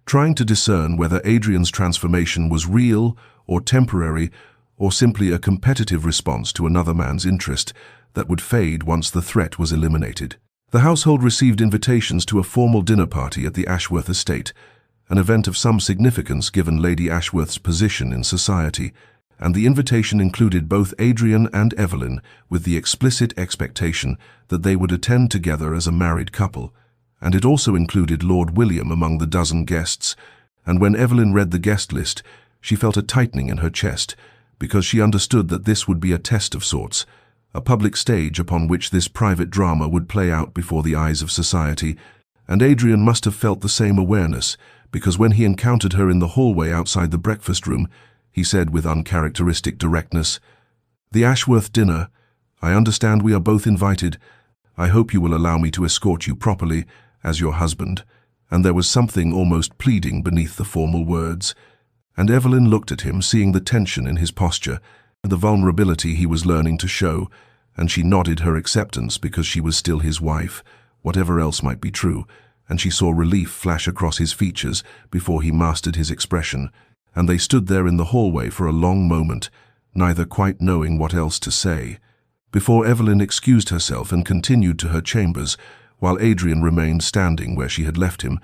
trying to discern whether Adrian's transformation was real or temporary or simply a competitive response to another man's interest that would fade once the threat was eliminated. The household received invitations to a formal dinner party at the Ashworth estate, an event of some significance given Lady Ashworth's position in society, and the invitation included both Adrian and Evelyn with the explicit expectation that they would attend together as a married couple, and it also included Lord William among the dozen guests, and when Evelyn read the guest list, she felt a tightening in her chest, because she understood that this would be a test of sorts, a public stage upon which this private drama would play out before the eyes of society, and Adrian must have felt the same awareness, because when he encountered her in the hallway outside the breakfast room, he said with uncharacteristic directness, "The Ashworth dinner. I understand we are both invited. I hope you will allow me to escort you properly, as your husband," and there was something almost pleading beneath the formal words. And Evelyn looked at him, seeing the tension in his posture, and the vulnerability he was learning to show, and she nodded her acceptance because she was still his wife, whatever else might be true, and she saw relief flash across his features before he mastered his expression, and they stood there in the hallway for a long moment, neither quite knowing what else to say, before Evelyn excused herself and continued to her chambers, while Adrian remained standing where she had left him,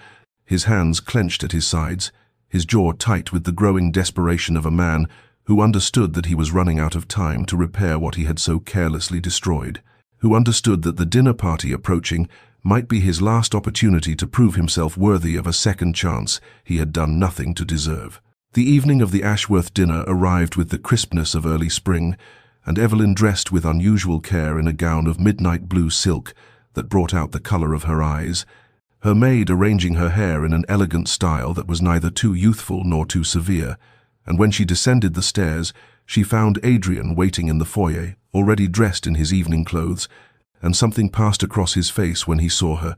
his hands clenched at his sides, his jaw tight with the growing desperation of a man who understood that he was running out of time to repair what he had so carelessly destroyed, who understood that the dinner party approaching might be his last opportunity to prove himself worthy of a second chance he had done nothing to deserve. The evening of the Ashworth dinner arrived with the crispness of early spring, and Evelyn dressed with unusual care in a gown of midnight blue silk that brought out the color of her eyes, her maid arranging her hair in an elegant style that was neither too youthful nor too severe, and when she descended the stairs, she found Adrian waiting in the foyer, already dressed in his evening clothes, and something passed across his face when he saw her,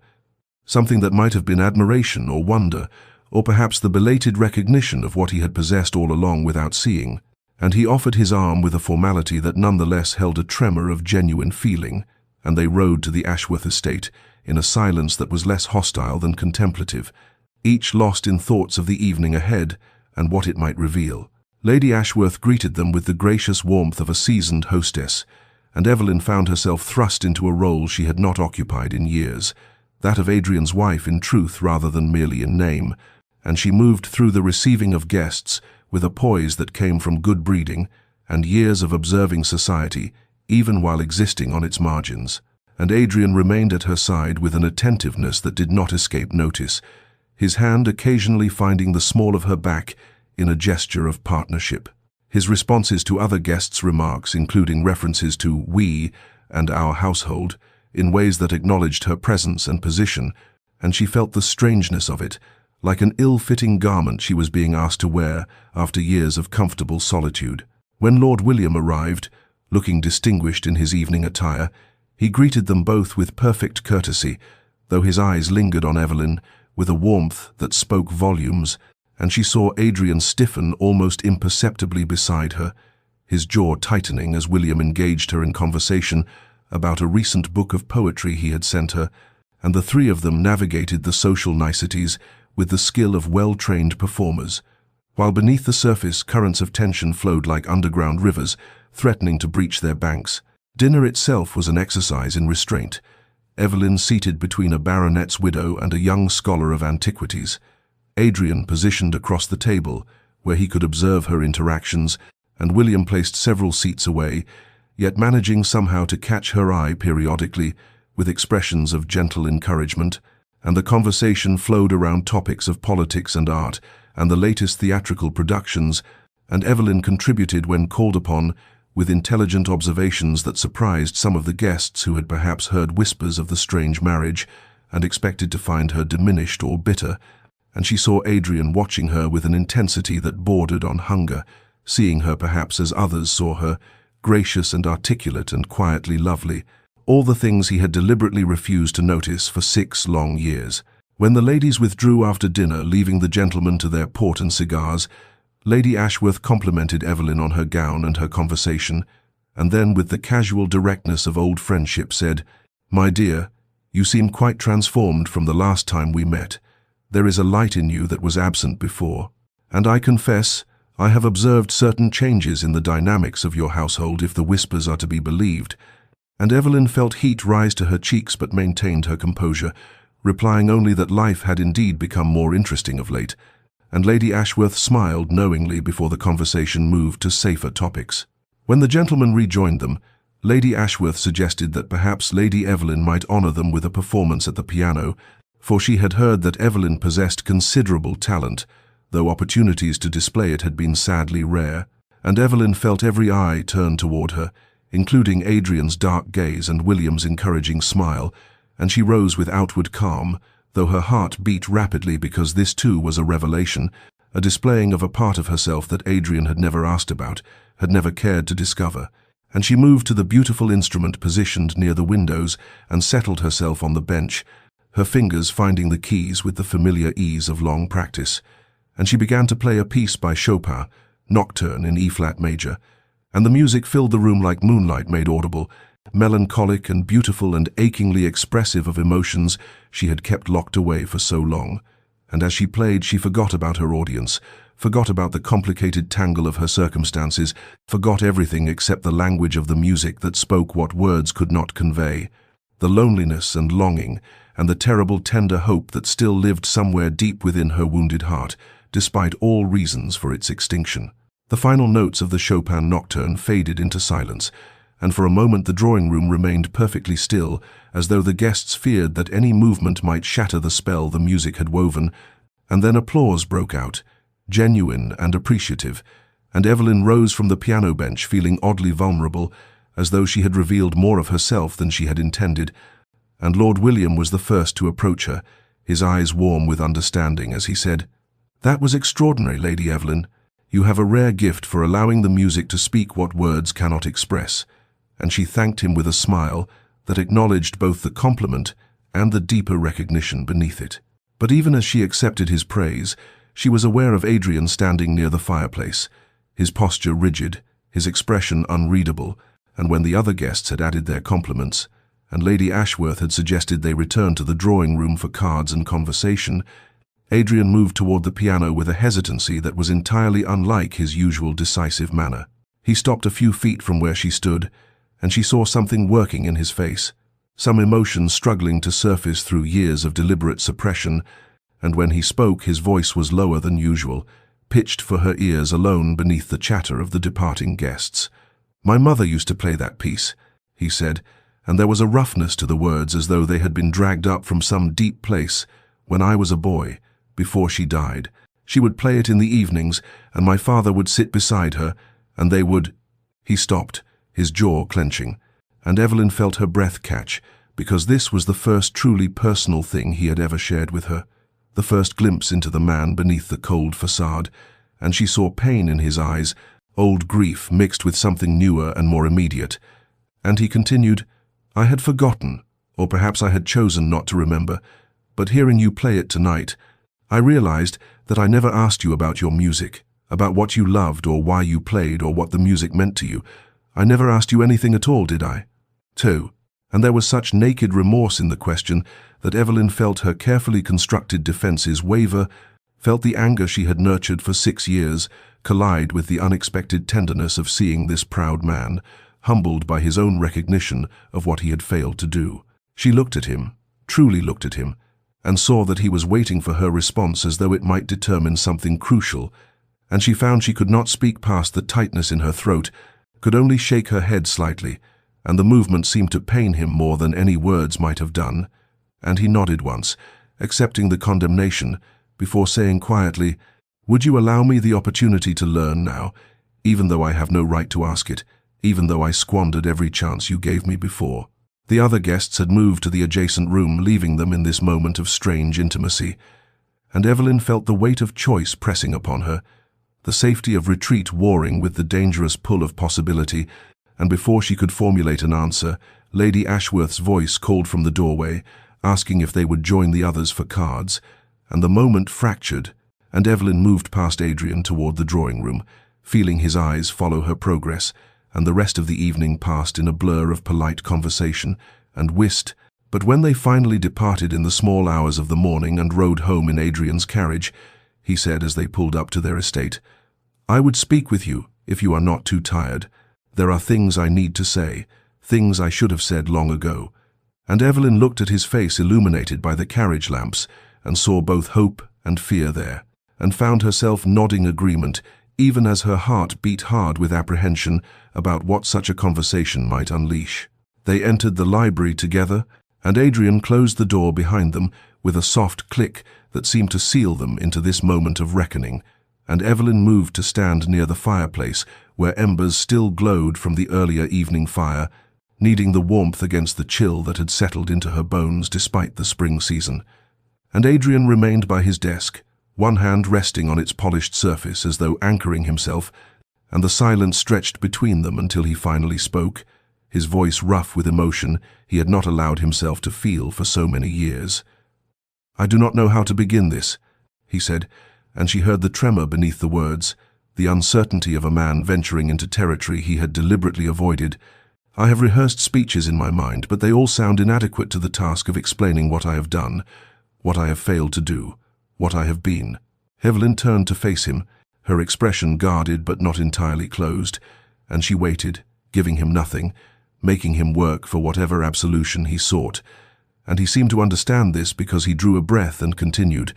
something that might have been admiration or wonder, or perhaps the belated recognition of what he had possessed all along without seeing, and he offered his arm with a formality that nonetheless held a tremor of genuine feeling, and they rode to the Ashworth estate in a silence that was less hostile than contemplative, each lost in thoughts of the evening ahead and what it might reveal. Lady Ashworth greeted them with the gracious warmth of a seasoned hostess, and Evelyn found herself thrust into a role she had not occupied in years, that of Adrian's wife in truth rather than merely in name, and she moved through the receiving of guests with a poise that came from good breeding and years of observing society, even while existing on its margins. And Adrian remained at her side with an attentiveness that did not escape notice, his hand occasionally finding the small of her back in a gesture of partnership. His responses to other guests' remarks, including references to "we" and "our household," in ways that acknowledged her presence and position, and she felt the strangeness of it, like an ill-fitting garment she was being asked to wear after years of comfortable solitude. When Lord William arrived, looking distinguished in his evening attire, he greeted them both with perfect courtesy, though his eyes lingered on Evelyn with a warmth that spoke volumes, and she saw Adrian stiffen almost imperceptibly beside her, his jaw tightening as William engaged her in conversation about a recent book of poetry he had sent her, and the three of them navigated the social niceties with the skill of well-trained performers, while beneath the surface currents of tension flowed like underground rivers, threatening to breach their banks. Dinner itself was an exercise in restraint, Evelyn seated between a baronet's widow and a young scholar of antiquities, Adrian positioned across the table, where he could observe her interactions, and William placed several seats away, yet managing somehow to catch her eye periodically, with expressions of gentle encouragement, and the conversation flowed around topics of politics and art, and the latest theatrical productions, and Evelyn contributed when called upon, with intelligent observations that surprised some of the guests who had perhaps heard whispers of the strange marriage, and expected to find her diminished or bitter, and she saw Adrian watching her with an intensity that bordered on hunger, seeing her perhaps as others saw her, gracious and articulate and quietly lovely, all the things he had deliberately refused to notice for 6 long years. When the ladies withdrew after dinner, leaving the gentlemen to their port and cigars, Lady Ashworth complimented Evelyn on her gown and her conversation, and then with the casual directness of old friendship said, "My dear, you seem quite transformed from the last time we met. There is a light in you that was absent before, and I confess I have observed certain changes in the dynamics of your household if the whispers are to be believed," and Evelyn felt heat rise to her cheeks but maintained her composure, replying only that life had indeed become more interesting of late, and Lady Ashworth smiled knowingly before the conversation moved to safer topics. When the gentlemen rejoined them, Lady Ashworth suggested that perhaps Lady Evelyn might honour them with a performance at the piano, for she had heard that Evelyn possessed considerable talent, though opportunities to display it had been sadly rare, and Evelyn felt every eye turn toward her, including Adrian's dark gaze and William's encouraging smile, and she rose with outward calm, though her heart beat rapidly because this too was a revelation, a displaying of a part of herself that Adrian had never asked about, had never cared to discover, and she moved to the beautiful instrument positioned near the windows and settled herself on the bench, her fingers finding the keys with the familiar ease of long practice, and she began to play a piece by Chopin, Nocturne in E-flat major, and the music filled the room like moonlight made audible, melancholic and beautiful and achingly expressive of emotions she had kept locked away for so long. And as she played, she forgot about her audience, forgot about the complicated tangle of her circumstances, forgot everything except the language of the music that spoke what words could not convey, the loneliness and longing, and the terrible tender hope that still lived somewhere deep within her wounded heart, despite all reasons for its extinction. The final notes of the Chopin Nocturne faded into silence, and for a moment the drawing-room remained perfectly still, as though the guests feared that any movement might shatter the spell the music had woven, and then applause broke out, genuine and appreciative, and Evelyn rose from the piano bench feeling oddly vulnerable, as though she had revealed more of herself than she had intended, and Lord William was the first to approach her, his eyes warm with understanding as he said, "That was extraordinary, Lady Evelyn. You have a rare gift for allowing the music to speak what words cannot express," and she thanked him with a smile that acknowledged both the compliment and the deeper recognition beneath it. But even as she accepted his praise, she was aware of Adrian standing near the fireplace, his posture rigid, his expression unreadable, and when the other guests had added their compliments, and Lady Ashworth had suggested they return to the drawing-room for cards and conversation, Adrian moved toward the piano with a hesitancy that was entirely unlike his usual decisive manner. He stopped a few feet from where she stood, and she saw something working in his face, some emotion struggling to surface through years of deliberate suppression, and when he spoke his voice was lower than usual, pitched for her ears alone beneath the chatter of the departing guests. "My mother used to play that piece," he said, and there was a roughness to the words as though they had been dragged up from some deep place when I was a boy, before she died. She would play it in the evenings, and my father would sit beside her, and they would— He stopped, his jaw clenching, and Evelyn felt her breath catch, because this was the first truly personal thing he had ever shared with her, the first glimpse into the man beneath the cold facade, and she saw pain in his eyes, old grief mixed with something newer and more immediate. And he continued, "I had forgotten, or perhaps I had chosen not to remember, but hearing you play it tonight, I realized that I never asked you about your music, about what you loved or why you played or what the music meant to you. I never asked you anything at all, did I?" Too. And there was such naked remorse in the question that Evelyn felt her carefully constructed defenses waver, felt the anger she had nurtured for 6 years collide with the unexpected tenderness of seeing this proud man, humbled by his own recognition of what he had failed to do. She looked at him, truly looked at him, and saw that he was waiting for her response as though it might determine something crucial, and she found she could not speak past the tightness in her throat, could only shake her head slightly, and the movement seemed to pain him more than any words might have done, and he nodded once, accepting the condemnation, before saying quietly, "Would you allow me the opportunity to learn now, even though I have no right to ask it, even though I squandered every chance you gave me before?" The other guests had moved to the adjacent room, leaving them in this moment of strange intimacy, and Evelyn felt the weight of choice pressing upon her, the safety of retreat warring with the dangerous pull of possibility, and before she could formulate an answer, Lady Ashworth's voice called from the doorway, asking if they would join the others for cards, and the moment fractured, and Evelyn moved past Adrian toward the drawing-room, feeling his eyes follow her progress, and the rest of the evening passed in a blur of polite conversation and whist. But when they finally departed in the small hours of the morning and rode home in Adrian's carriage, he said as they pulled up to their estate, "I would speak with you if you are not too tired. There are things I need to say, things I should have said long ago." And Evelyn looked at his face illuminated by the carriage lamps and saw both hope and fear there, and found herself nodding agreement, even as her heart beat hard with apprehension about what such a conversation might unleash. They entered the library together, and Adrian closed the door behind them with a soft click that seemed to seal them into this moment of reckoning, and Evelyn moved to stand near the fireplace where embers still glowed from the earlier evening fire, needing the warmth against the chill that had settled into her bones despite the spring season. And Adrian remained by his desk, one hand resting on its polished surface as though anchoring himself, and the silence stretched between them until he finally spoke, his voice rough with emotion he had not allowed himself to feel for so many years. "I do not know how to begin this," he said, and she heard the tremor beneath the words, the uncertainty of a man venturing into territory he had deliberately avoided. "I have rehearsed speeches in my mind, but they all sound inadequate to the task of explaining what I have done, what I have failed to do, what I have been." Evelyn turned to face him, her expression guarded but not entirely closed, and she waited, giving him nothing, making him work for whatever absolution he sought. And he seemed to understand this because he drew a breath and continued,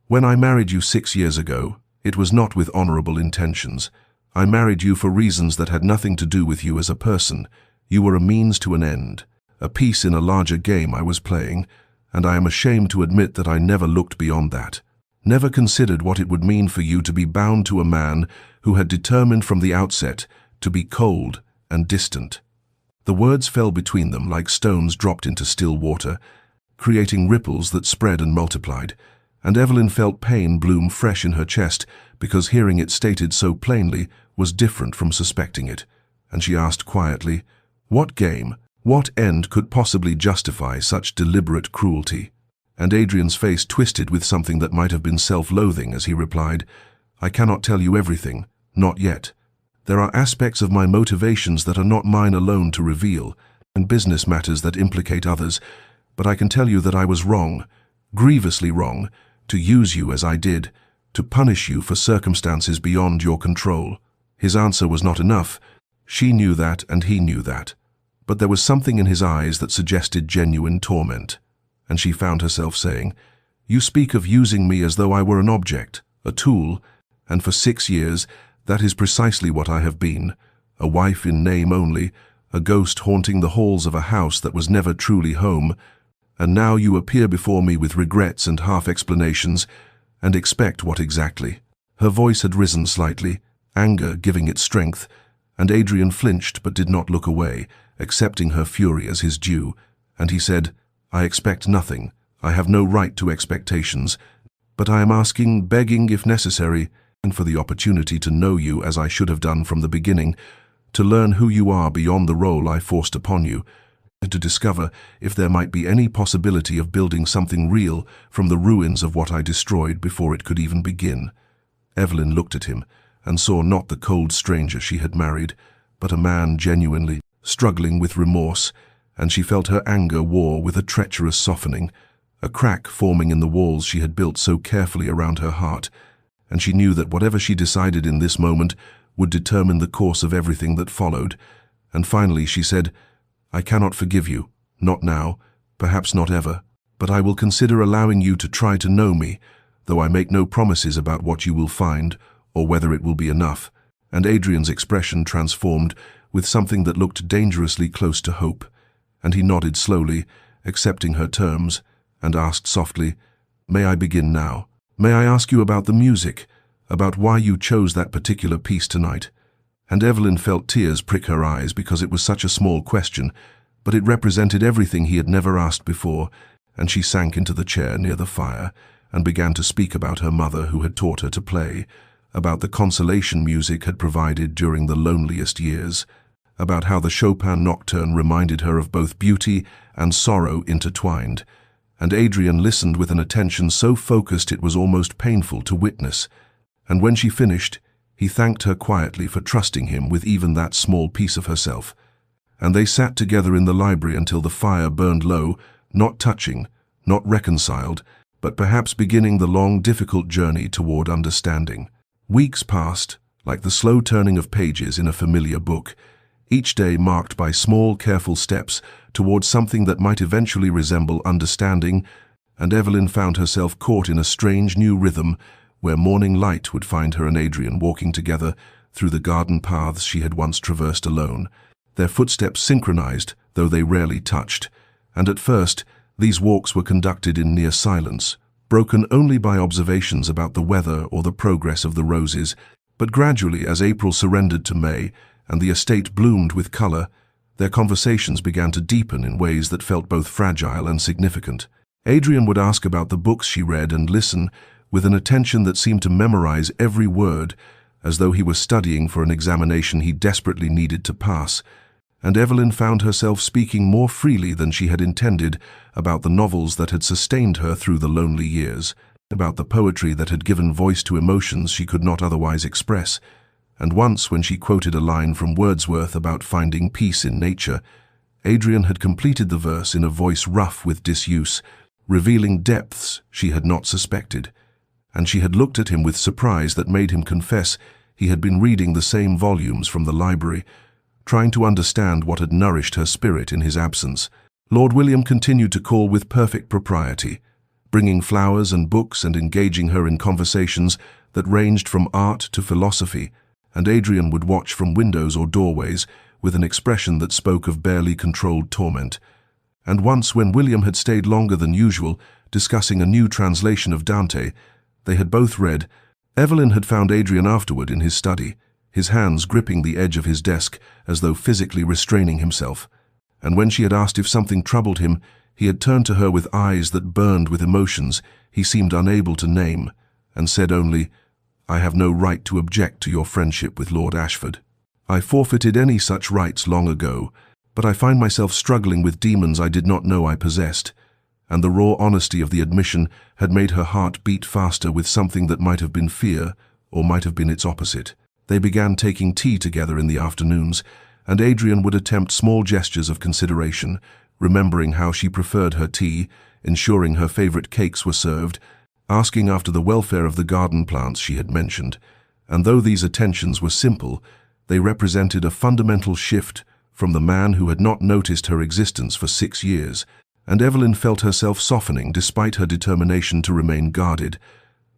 "When I married you 6 years ago, it was not with honorable intentions. I married you for reasons that had nothing to do with you as a person. You were a means to an end, a piece in a larger game I was playing, and I am ashamed to admit that I never looked beyond that. Never considered what it would mean for you to be bound to a man who had determined from the outset to be cold and distant." The words fell between them like stones dropped into still water, creating ripples that spread and multiplied, and Evelyn felt pain bloom fresh in her chest because hearing it stated so plainly was different from suspecting it, and she asked quietly, "What game, what end could possibly justify such deliberate cruelty?" And Adrian's face twisted with something that might have been self-loathing as he replied, "I cannot tell you everything, not yet. There are aspects of my motivations that are not mine alone to reveal, and business matters that implicate others, but I can tell you that I was wrong, grievously wrong, to use you as I did, to punish you for circumstances beyond your control." His answer was not enough. She knew that and he knew that, but there was something in his eyes that suggested genuine torment, and she found herself saying, "You speak of using me as though I were an object, a tool, and for 6 years that is precisely what I have been, a wife in name only, a ghost haunting the halls of a house that was never truly home, and now you appear before me with regrets and half-explanations, and expect what exactly?" Her voice had risen slightly, anger giving it strength, and Adrian flinched but did not look away, accepting her fury as his due, and he said, "I expect nothing. I have no right to expectations, but I am asking, begging if necessary, and for the opportunity to know you as I should have done from the beginning, to learn who you are beyond the role I forced upon you, and to discover if there might be any possibility of building something real from the ruins of what I destroyed before it could even begin." Evelyn looked at him and saw not the cold stranger she had married, but a man genuinely struggling with remorse, and she felt her anger war with a treacherous softening, a crack forming in the walls she had built so carefully around her heart, and she knew that whatever she decided in this moment would determine the course of everything that followed. And finally she said, "I cannot forgive you, not now, perhaps not ever, but I will consider allowing you to try to know me, though I make no promises about what you will find or whether it will be enough." And Adrian's expression transformed with something that looked dangerously close to hope, and he nodded slowly, accepting her terms, and asked softly, "May I begin now? May I ask you about the music, about why you chose that particular piece tonight?" And Evelyn felt tears prick her eyes because it was such a small question, but it represented everything he had never asked before, and she sank into the chair near the fire and began to speak about her mother who had taught her to play, about the consolation music had provided during the loneliest years, about how the Chopin nocturne reminded her of both beauty and sorrow intertwined. And Adrian listened with an attention so focused it was almost painful to witness. And when she finished, he thanked her quietly for trusting him with even that small piece of herself. And they sat together in the library until the fire burned low, not touching, not reconciled, but perhaps beginning the long, difficult journey toward understanding. Weeks passed, like the slow turning of pages in a familiar book, each day marked by small, careful steps towards something that might eventually resemble understanding, and Evelyn found herself caught in a strange new rhythm where morning light would find her and Adrian walking together through the garden paths she had once traversed alone. Their footsteps synchronized, though they rarely touched, and at first these walks were conducted in near silence, broken only by observations about the weather or the progress of the roses. But gradually, as April surrendered to May and the estate bloomed with color, their conversations began to deepen in ways that felt both fragile and significant. Adrian would ask about the books she read and listen with an attention that seemed to memorize every word, as though he was studying for an examination he desperately needed to pass. And Evelyn found herself speaking more freely than she had intended about the novels that had sustained her through the lonely years, about the poetry that had given voice to emotions she could not otherwise express. And once, when she quoted a line from Wordsworth about finding peace in nature, Adrian had completed the verse in a voice rough with disuse, revealing depths she had not suspected. And she had looked at him with surprise that made him confess he had been reading the same volumes from the library, trying to understand what had nourished her spirit in his absence. Lord William continued to call with perfect propriety, bringing flowers and books and engaging her in conversations that ranged from art to philosophy, and Adrian would watch from windows or doorways with an expression that spoke of barely controlled torment. And once, when William had stayed longer than usual, discussing a new translation of Dante they had both read, Evelyn had found Adrian afterward in his study, his hands gripping the edge of his desk as though physically restraining himself. And when she had asked if something troubled him, he had turned to her with eyes that burned with emotions he seemed unable to name, and said only, "I have no right to object to your friendship with Lord Ashford. I forfeited any such rights long ago, but I find myself struggling with demons I did not know I possessed." And the raw honesty of the admission had made her heart beat faster with something that might have been fear, or might have been its opposite. They began taking tea together in the afternoons, and Adrian would attempt small gestures of consideration, remembering how she preferred her tea, ensuring her favorite cakes were served, asking after the welfare of the garden plants she had mentioned. And though these attentions were simple, they represented a fundamental shift from the man who had not noticed her existence for 6 years, and Evelyn felt herself softening despite her determination to remain guarded,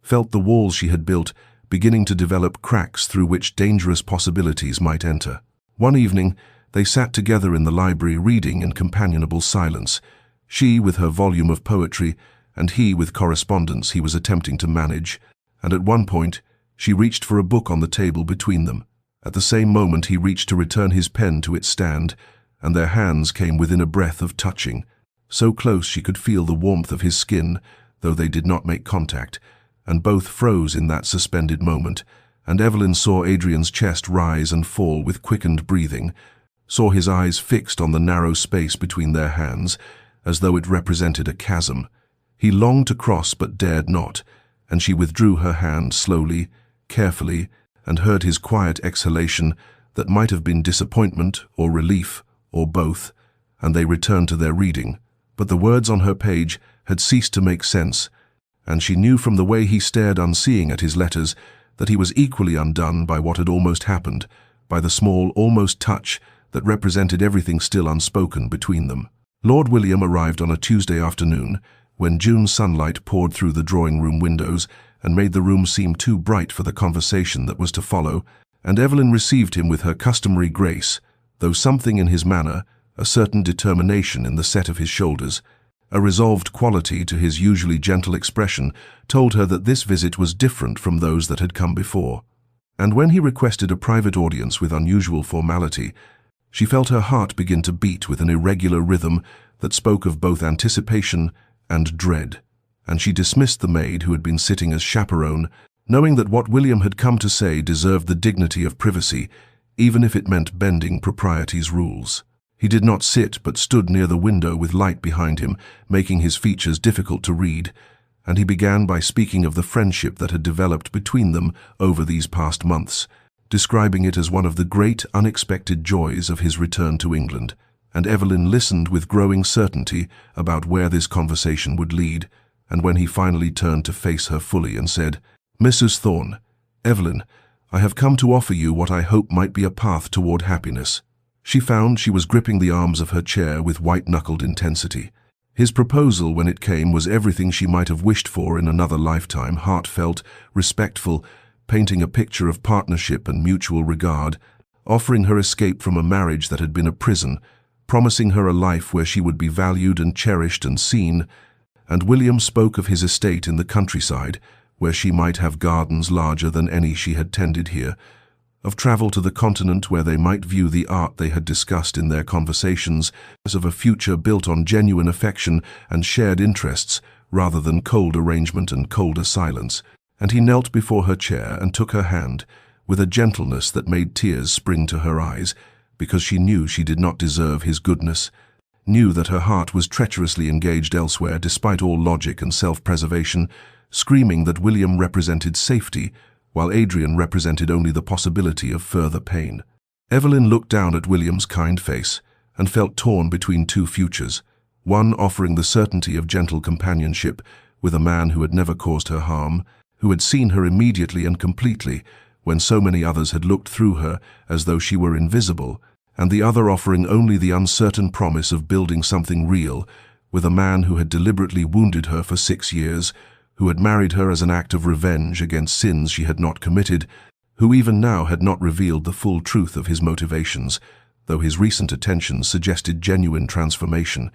felt the walls she had built beginning to develop cracks through which dangerous possibilities might enter. One evening, they sat together in the library reading in companionable silence, she with her volume of poetry and he with correspondence he was attempting to manage, and at one point she reached for a book on the table between them. At the same moment he reached to return his pen to its stand, and their hands came within a breath of touching, so close she could feel the warmth of his skin, though they did not make contact, and both froze in that suspended moment, and Evelyn saw Adrian's chest rise and fall with quickened breathing, saw his eyes fixed on the narrow space between their hands, as though it represented a chasm. He longed to cross but dared not, and she withdrew her hand slowly, carefully, and heard his quiet exhalation that might have been disappointment or relief, or both, and they returned to their reading. But the words on her page had ceased to make sense, and she knew from the way he stared unseeing at his letters that he was equally undone by what had almost happened, by the small, almost touch that represented everything still unspoken between them. Lord William arrived on a Tuesday afternoon, when June sunlight poured through the drawing-room windows and made the room seem too bright for the conversation that was to follow, and Evelyn received him with her customary grace, though something in his manner, a certain determination in the set of his shoulders, a resolved quality to his usually gentle expression, told her that this visit was different from those that had come before. And when he requested a private audience with unusual formality, she felt her heart begin to beat with an irregular rhythm that spoke of both anticipation and dread, and she dismissed the maid who had been sitting as chaperone, knowing that what William had come to say deserved the dignity of privacy, even if it meant bending propriety's rules. He did not sit, but stood near the window with light behind him, making his features difficult to read, and he began by speaking of the friendship that had developed between them over these past months, describing it as one of the great unexpected joys of his return to England, and Evelyn listened with growing certainty about where this conversation would lead, and when he finally turned to face her fully and said, "Mrs. Thorne, Evelyn, I have come to offer you what I hope might be a path toward happiness." She found she was gripping the arms of her chair with white-knuckled intensity. His proposal, when it came, was everything she might have wished for in another lifetime, heartfelt, respectful, painting a picture of partnership and mutual regard, offering her escape from a marriage that had been a prison, promising her a life where she would be valued and cherished and seen. And William spoke of his estate in the countryside, where she might have gardens larger than any she had tended here, of travel to the continent where they might view the art they had discussed in their conversations, as of a future built on genuine affection and shared interests, rather than cold arrangement and colder silence. And he knelt before her chair and took her hand, with a gentleness that made tears spring to her eyes, because she knew she did not deserve his goodness, knew that her heart was treacherously engaged elsewhere despite all logic and self-preservation, screaming that William represented safety, while Adrian represented only the possibility of further pain. Evelyn looked down at William's kind face and felt torn between two futures, one offering the certainty of gentle companionship with a man who had never caused her harm, who had seen her immediately and completely, when so many others had looked through her as though she were invisible, and the other offering only the uncertain promise of building something real with a man who had deliberately wounded her for 6 years, who had married her as an act of revenge against sins she had not committed, who even now had not revealed the full truth of his motivations, though his recent attentions suggested genuine transformation,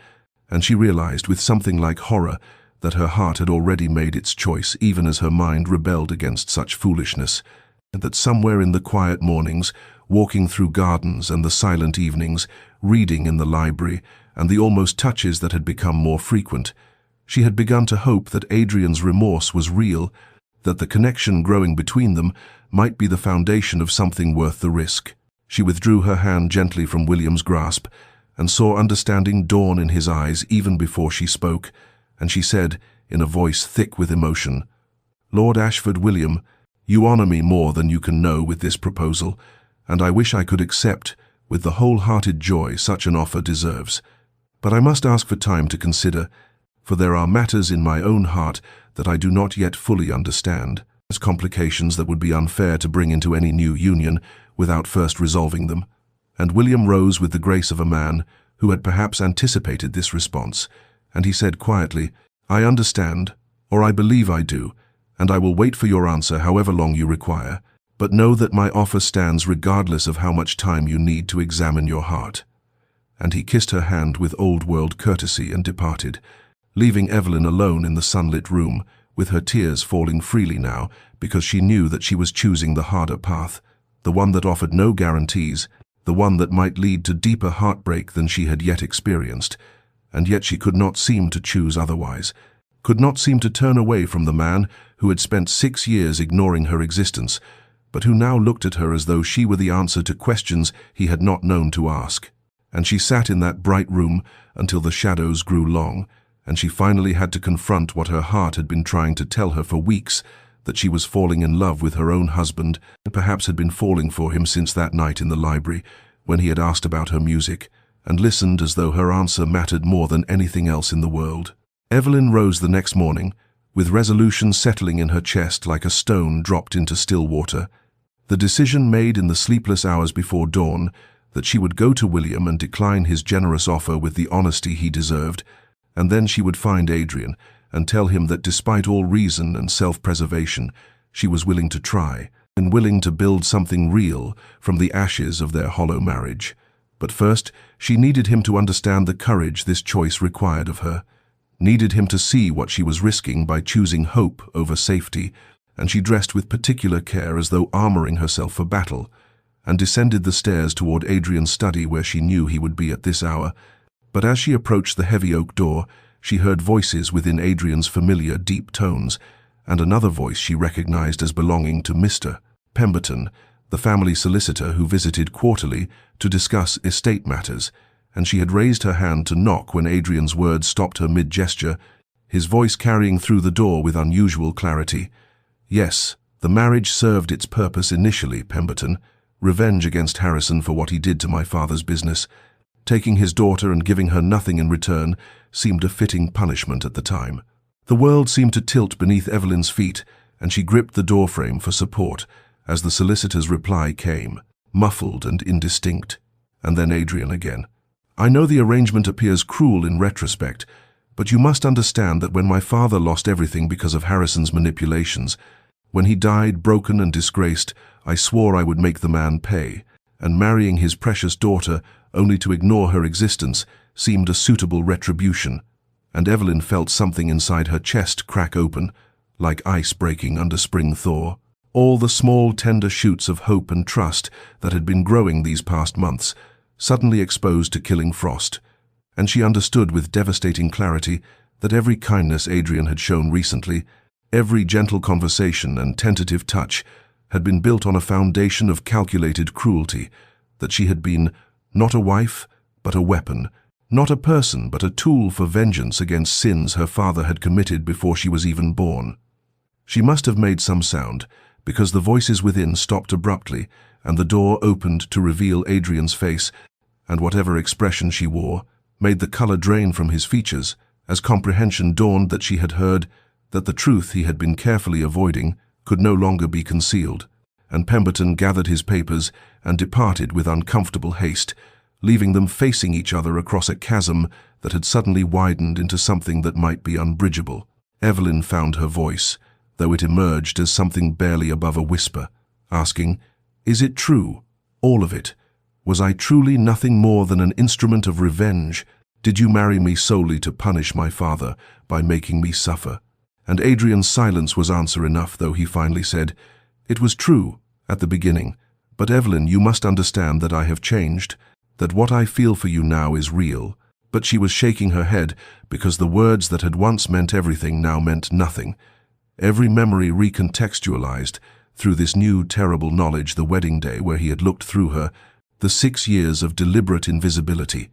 and she realized with something like horror that her heart had already made its choice even as her mind rebelled against such foolishness, and that somewhere in the quiet mornings, walking through gardens and the silent evenings, reading in the library, and the almost touches that had become more frequent, she had begun to hope that Adrian's remorse was real, that the connection growing between them might be the foundation of something worth the risk. She withdrew her hand gently from William's grasp and saw understanding dawn in his eyes even before she spoke, and she said, in a voice thick with emotion, "Lord Ashford, William, you honor me more than you can know with this proposal, and I wish I could accept, with the wholehearted joy such an offer deserves. But I must ask for time to consider, for there are matters in my own heart that I do not yet fully understand, as complications that would be unfair to bring into any new union without first resolving them." And William rose with the grace of a man who had perhaps anticipated this response, and he said quietly, "I understand, or I believe I do, and I will wait for your answer however long you require, but know that my offer stands regardless of how much time you need to examine your heart." And he kissed her hand with old-world courtesy and departed, leaving Evelyn alone in the sunlit room, with her tears falling freely now, because she knew that she was choosing the harder path, the one that offered no guarantees, the one that might lead to deeper heartbreak than she had yet experienced, and yet she could not seem to choose otherwise, could not seem to turn away from the man who had spent 6 years ignoring her existence, but who now looked at her as though she were the answer to questions he had not known to ask. And she sat in that bright room until the shadows grew long, and she finally had to confront what her heart had been trying to tell her for weeks, that she was falling in love with her own husband, and perhaps had been falling for him since that night in the library, when he had asked about her music, and listened as though her answer mattered more than anything else in the world. Evelyn rose the next morning, with resolution settling in her chest like a stone dropped into still water. The decision made in the sleepless hours before dawn that she would go to William and decline his generous offer with the honesty he deserved, and then she would find Adrian and tell him that despite all reason and self-preservation, she was willing to try, and willing to build something real from the ashes of their hollow marriage. But first, she needed him to understand the courage this choice required of her, needed him to see what she was risking by choosing hope over safety, and she dressed with particular care as though armoring herself for battle, and descended the stairs toward Adrian's study where she knew he would be at this hour. But as she approached the heavy oak door, she heard voices within Adrian's familiar deep tones, and another voice she recognized as belonging to Mr. Pemberton, the family solicitor who visited quarterly to discuss estate matters, and she had raised her hand to knock when Adrian's words stopped her mid-gesture, his voice carrying through the door with unusual clarity. "Yes, the marriage served its purpose initially, Pemberton. Revenge against Harrison for what he did to my father's business. Taking his daughter and giving her nothing in return seemed a fitting punishment at the time." The world seemed to tilt beneath Evelyn's feet, and she gripped the doorframe for support as the solicitor's reply came, muffled and indistinct. and then Adrian again. "I know the arrangement appears cruel in retrospect, but you must understand that when my father lost everything because of Harrison's manipulations, when he died broken and disgraced, I swore I would make the man pay, and marrying his precious daughter only to ignore her existence seemed a suitable retribution." And Evelyn felt something inside her chest crack open, like ice breaking under spring thaw. All the small, tender shoots of hope and trust that had been growing these past months, suddenly exposed to killing frost. And she understood with devastating clarity that every kindness Adrian had shown recently, every gentle conversation and tentative touch, had been built on a foundation of calculated cruelty, that she had been not a wife, but a weapon, not a person, but a tool for vengeance against sins her father had committed before she was even born. She must have made some sound, because the voices within stopped abruptly, and the door opened to reveal Adrian's face, and whatever expression she wore made the color drain from his features, as comprehension dawned that she had heard that the truth he had been carefully avoiding could no longer be concealed, and Pemberton gathered his papers and departed with uncomfortable haste, leaving them facing each other across a chasm that had suddenly widened into something that might be unbridgeable. Evelyn found her voice, though it emerged as something barely above a whisper, asking, "Is it true? All of it? Was I truly nothing more than an instrument of revenge? Did you marry me solely to punish my father by making me suffer?" And Adrian's silence was answer enough, though he finally said, "It was true, at the beginning. But Evelyn, you must understand that I have changed, that what I feel for you now is real." But she was shaking her head, because the words that had once meant everything now meant nothing. Every memory recontextualized through this new terrible knowledge: the wedding day where he had looked through her, the 6 years of deliberate invisibility,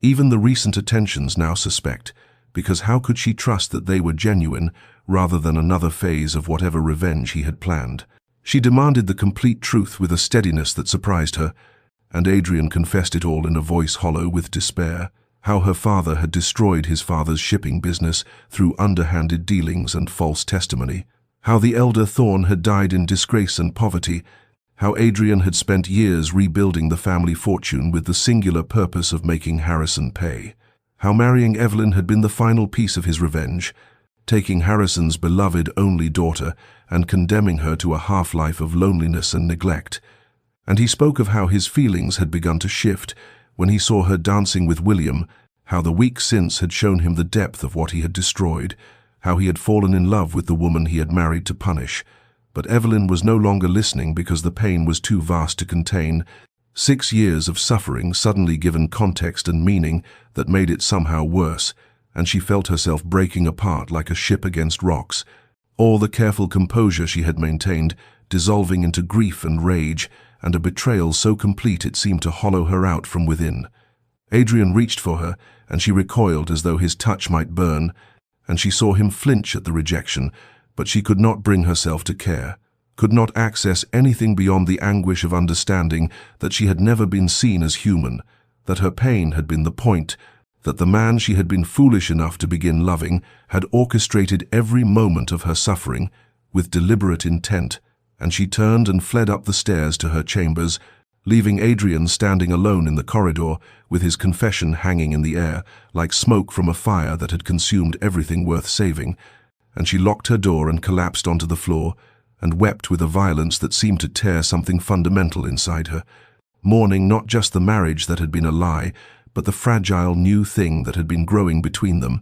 even the recent attentions now suspect, because how could she trust that they were genuine rather than another phase of whatever revenge he had planned? She demanded the complete truth with a steadiness that surprised her, and Adrian confessed it all in a voice hollow with despair. How her father had destroyed his father's shipping business through underhanded dealings and false testimony. How the elder Thorne had died in disgrace and poverty. How Adrian had spent years rebuilding the family fortune with the singular purpose of making Harrison pay. How marrying Evelyn had been the final piece of his revenge, taking Harrison's beloved only daughter and condemning her to a half-life of loneliness and neglect. And he spoke of how his feelings had begun to shift when he saw her dancing with William, how the week since had shown him the depth of what he had destroyed, how he had fallen in love with the woman he had married to punish. But Evelyn was no longer listening because the pain was too vast to contain. 6 years of suffering suddenly given context and meaning that made it somehow worse, and she felt herself breaking apart like a ship against rocks. All the careful composure she had maintained dissolving into grief and rage, and a betrayal so complete it seemed to hollow her out from within. Adrian reached for her, and she recoiled as though his touch might burn, and she saw him flinch at the rejection, but she could not bring herself to care, could not access anything beyond the anguish of understanding that she had never been seen as human, that her pain had been the point, that the man she had been foolish enough to begin loving had orchestrated every moment of her suffering with deliberate intent. And she turned and fled up the stairs to her chambers, leaving Adrian standing alone in the corridor with his confession hanging in the air like smoke from a fire that had consumed everything worth saving. And she locked her door and collapsed onto the floor and wept with a violence that seemed to tear something fundamental inside her, mourning not just the marriage that had been a lie, but the fragile new thing that had been growing between them,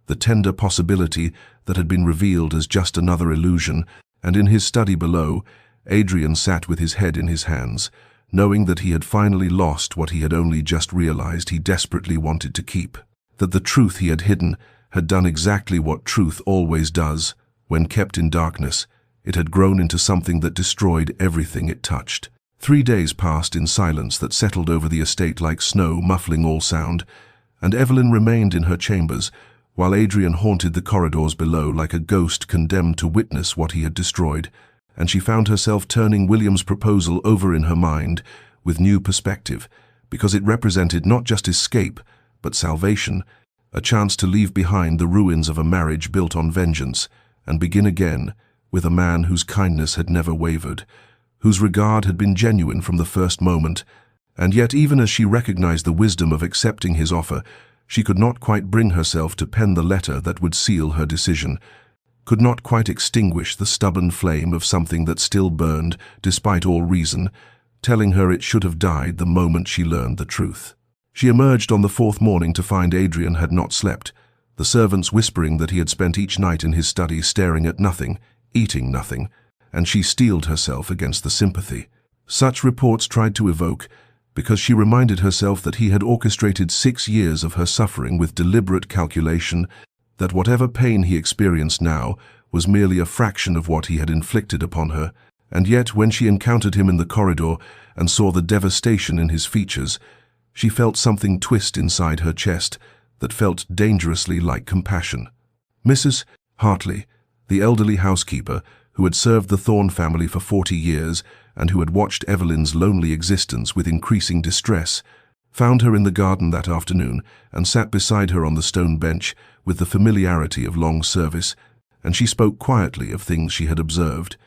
the tender possibility that had been revealed as just another illusion. And in his study below, Adrian sat with his head in his hands, knowing that he had finally lost what he had only just realized he desperately wanted to keep. That the truth he had hidden had done exactly what truth always does. When kept in darkness, it had grown into something that destroyed everything it touched. 3 days passed in silence that settled over the estate like snow, muffling all sound, and Evelyn remained in her chambers, while Adrian haunted the corridors below like a ghost condemned to witness what he had destroyed, and she found herself turning William's proposal over in her mind with new perspective, because it represented not just escape, but salvation, a chance to leave behind the ruins of a marriage built on vengeance, and begin again with a man whose kindness had never wavered, whose regard had been genuine from the first moment, And yet, even as she recognized the wisdom of accepting his offer, she could not quite bring herself to pen the letter that would seal her decision, could not quite extinguish the stubborn flame of something that still burned, despite all reason, telling her it should have died the moment she learned the truth. She emerged on the fourth morning to find Adrian had not slept, the servants whispering that he had spent each night in his study staring at nothing, eating nothing, and she steeled herself against the sympathy such reports tried to evoke, because she reminded herself that he had orchestrated 6 years of her suffering with deliberate calculation, that whatever pain he experienced now was merely a fraction of what he had inflicted upon her. And yet, when she encountered him in the corridor and saw the devastation in his features, she felt something twist inside her chest that felt dangerously like compassion. Mrs. Hartley, the elderly housekeeper who had served the Thorne family for 40 years and who had watched Evelyn's lonely existence with increasing distress, found her in the garden that afternoon and sat beside her on the stone bench with the familiarity of long service, and she spoke quietly of things she had observed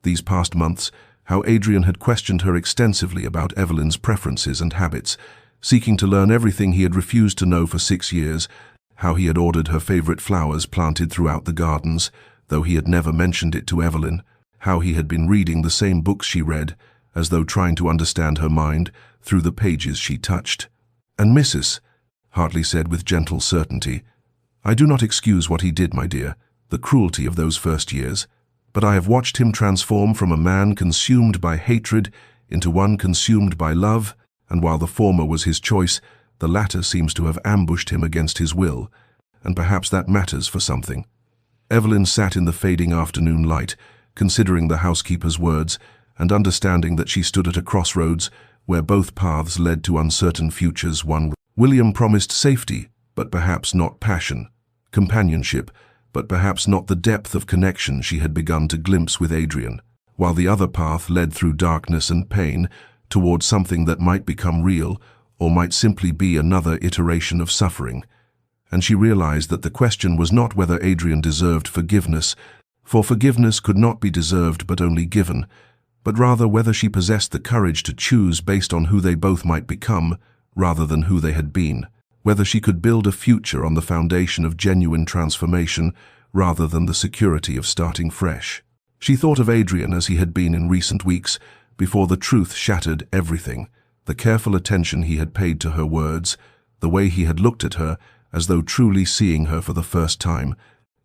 these past months, how Adrian had questioned her extensively about Evelyn's preferences and habits, seeking to learn everything he had refused to know for 6 years, how he had ordered her favorite flowers planted throughout the gardens, though he had never mentioned it to Evelyn, how he had been reading the same books she read, as though trying to understand her mind through the pages she touched. And Mrs. Hartley said with gentle certainty, "I do not excuse what he did, my dear, the cruelty of those first years, but I have watched him transform from a man consumed by hatred into one consumed by love, and while the former was his choice, the latter seems to have ambushed him against his will, and perhaps that matters for something." Evelyn sat in the fading afternoon light, considering the housekeeper's words and understanding that she stood at a crossroads where both paths led to uncertain futures. William promised safety, but perhaps not passion, companionship, but perhaps not the depth of connection she had begun to glimpse with Adrian, while the other path led through darkness and pain towards something that might become real or might simply be another iteration of suffering. And she realized that the question was not whether Adrian deserved forgiveness, for forgiveness could not be deserved but only given, but rather whether she possessed the courage to choose based on who they both might become rather than who they had been, whether she could build a future on the foundation of genuine transformation rather than the security of starting fresh. She thought of Adrian as he had been in recent weeks, before the truth shattered everything, the careful attention he had paid to her words, the way he had looked at her as though truly seeing her for the first time,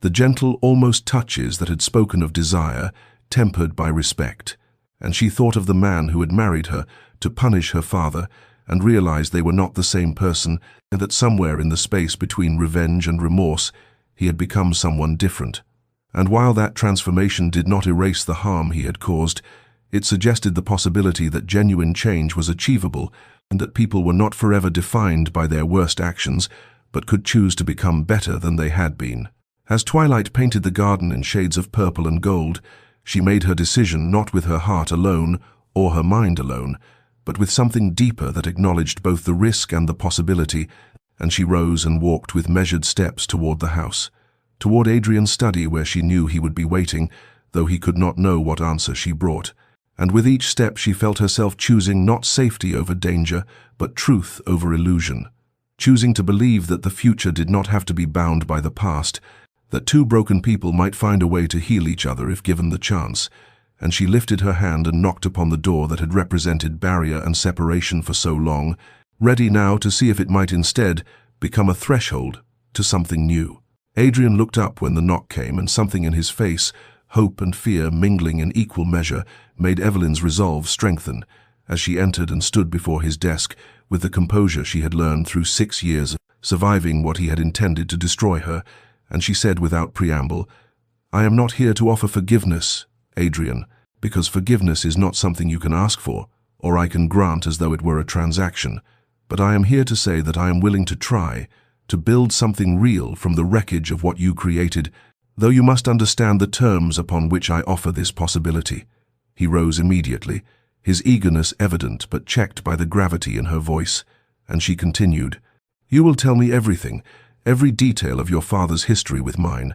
the gentle, almost touches that had spoken of desire, tempered by respect. And she thought of the man who had married her to punish her father, and realized they were not the same person, and that somewhere in the space between revenge and remorse, he had become someone different. And while that transformation did not erase the harm he had caused, it suggested the possibility that genuine change was achievable, and that people were not forever defined by their worst actions, but could choose to become better than they had been. As twilight painted the garden in shades of purple and gold, she made her decision not with her heart alone or her mind alone, but with something deeper that acknowledged both the risk and the possibility, and she rose and walked with measured steps toward the house, toward Adrian's study where she knew he would be waiting, though he could not know what answer she brought. And with each step she felt herself choosing not safety over danger, but truth over illusion, choosing to believe that the future did not have to be bound by the past, that two broken people might find a way to heal each other if given the chance. And she lifted her hand and knocked upon the door that had represented barrier and separation for so long, ready now to see if it might instead become a threshold to something new. Adrian looked up when the knock came, and something in his face, hope and fear mingling in equal measure, made Evelyn's resolve strengthen, as she entered and stood before his desk with the composure she had learned through 6 years of surviving what he had intended to destroy her, and she said without preamble, "I am not here to offer forgiveness, Adrian, because forgiveness is not something you can ask for, or I can grant as though it were a transaction, but I am here to say that I am willing to try, to build something real from the wreckage of what you created, though you must understand the terms upon which I offer this possibility." He rose immediately, his eagerness evident but checked by the gravity in her voice, and she continued, "You will tell me everything, every detail of your father's history with mine,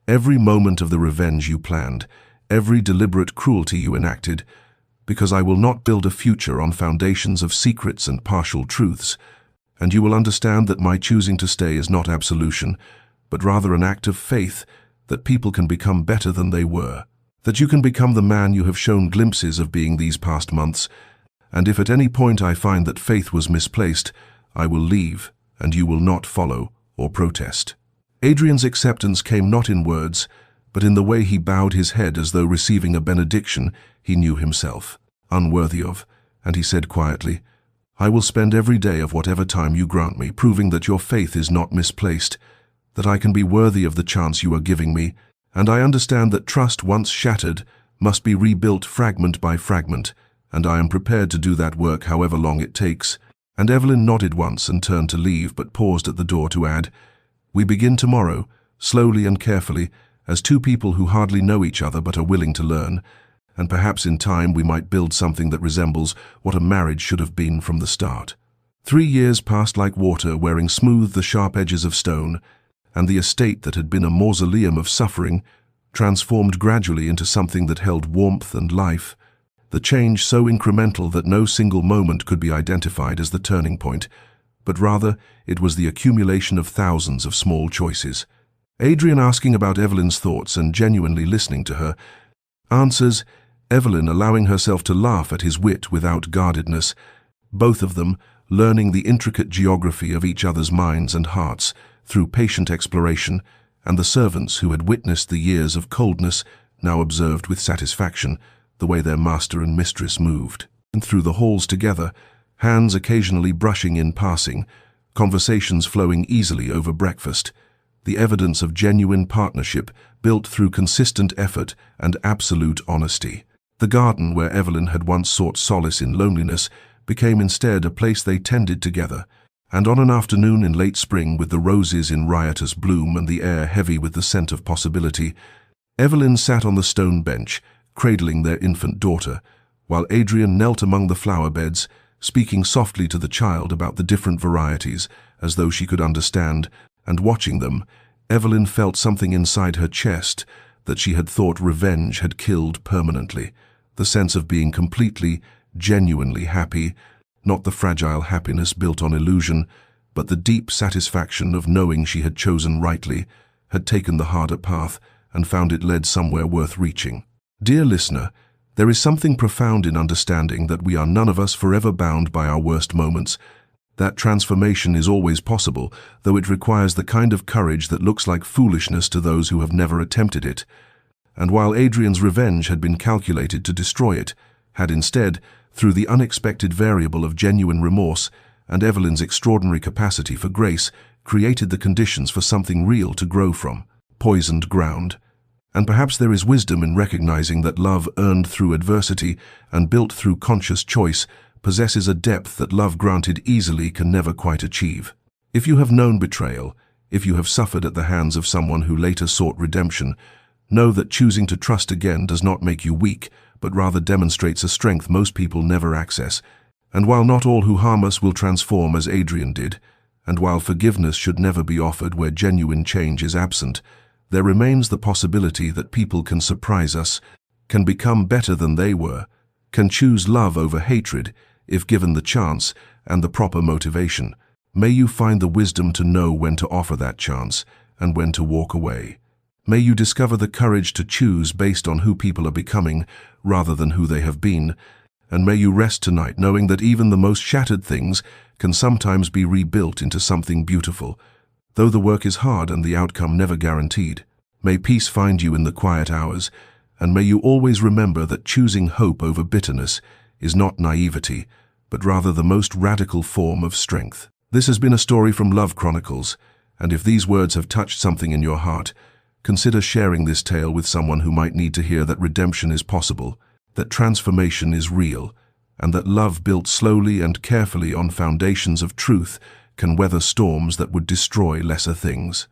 every moment of the revenge you planned, every deliberate cruelty you enacted, because I will not build a future on foundations of secrets and partial truths, and you will understand that my choosing to stay is not absolution, but rather an act of faith that people can become better than they were, that you can become the man you have shown glimpses of being these past months, and if at any point I find that faith was misplaced, I will leave, and you will not follow or protest. Adrian's acceptance came not in words, but in the way he bowed his head as though receiving a benediction he knew himself unworthy of, and he said quietly, "I will spend every day of whatever time you grant me proving that your faith is not misplaced, that I can be worthy of the chance you are giving me, and I understand that trust once shattered must be rebuilt fragment by fragment, and I am prepared to do that work however long it takes." And Evelyn nodded once and turned to leave, but paused at the door to add, "We begin tomorrow, slowly and carefully, as two people who hardly know each other but are willing to learn, and perhaps in time we might build something that resembles what a marriage should have been from the start." 3 years passed like water, wearing smooth the sharp edges of stone, and the estate that had been a mausoleum of suffering transformed gradually into something that held warmth and life, the change so incremental that no single moment could be identified as the turning point, but rather it was the accumulation of thousands of small choices. Adrian asking about Evelyn's thoughts and genuinely listening to her answers, Evelyn allowing herself to laugh at his wit without guardedness, both of them learning the intricate geography of each other's minds and hearts through patient exploration, and the servants who had witnessed the years of coldness now observed with satisfaction the way their master and mistress moved. And through the halls together, hands occasionally brushing in passing, conversations flowing easily over breakfast, the evidence of genuine partnership built through consistent effort and absolute honesty. The garden where Evelyn had once sought solace in loneliness became instead a place they tended together, and on an afternoon in late spring, with the roses in riotous bloom and the air heavy with the scent of possibility, Evelyn sat on the stone bench, cradling their infant daughter, while Adrian knelt among the flower beds, speaking softly to the child about the different varieties, as though she could understand, and watching them, Evelyn felt something inside her chest that she had thought revenge had killed permanently, the sense of being completely, genuinely happy, not the fragile happiness built on illusion, but the deep satisfaction of knowing she had chosen rightly, had taken the harder path, and found it led somewhere worth reaching. Dear listener, there is something profound in understanding that we are none of us forever bound by our worst moments, that transformation is always possible, though it requires the kind of courage that looks like foolishness to those who have never attempted it. And while Adrian's revenge had been calculated to destroy it, had instead, through the unexpected variable of genuine remorse and Evelyn's extraordinary capacity for grace, created the conditions for something real to grow from, poisoned ground. And perhaps there is wisdom in recognizing that love earned through adversity and built through conscious choice possesses a depth that love granted easily can never quite achieve. If you have known betrayal, if you have suffered at the hands of someone who later sought redemption, know that choosing to trust again does not make you weak, but rather demonstrates a strength most people never access. And while not all who harm us will transform as Adrian did, and while forgiveness should never be offered where genuine change is absent, there remains the possibility that people can surprise us, can become better than they were, can choose love over hatred if given the chance and the proper motivation. May you find the wisdom to know when to offer that chance and when to walk away. May you discover the courage to choose based on who people are becoming rather than who they have been, and may you rest tonight knowing that even the most shattered things can sometimes be rebuilt into something beautiful, though the work is hard and the outcome never guaranteed. May peace find you in the quiet hours, and may you always remember that choosing hope over bitterness is not naivety, but rather the most radical form of strength. This has been a story from Love Chronicles, and if these words have touched something in your heart, consider sharing this tale with someone who might need to hear that redemption is possible, that transformation is real, and that love built slowly and carefully on foundations of truth can weather storms that would destroy lesser things.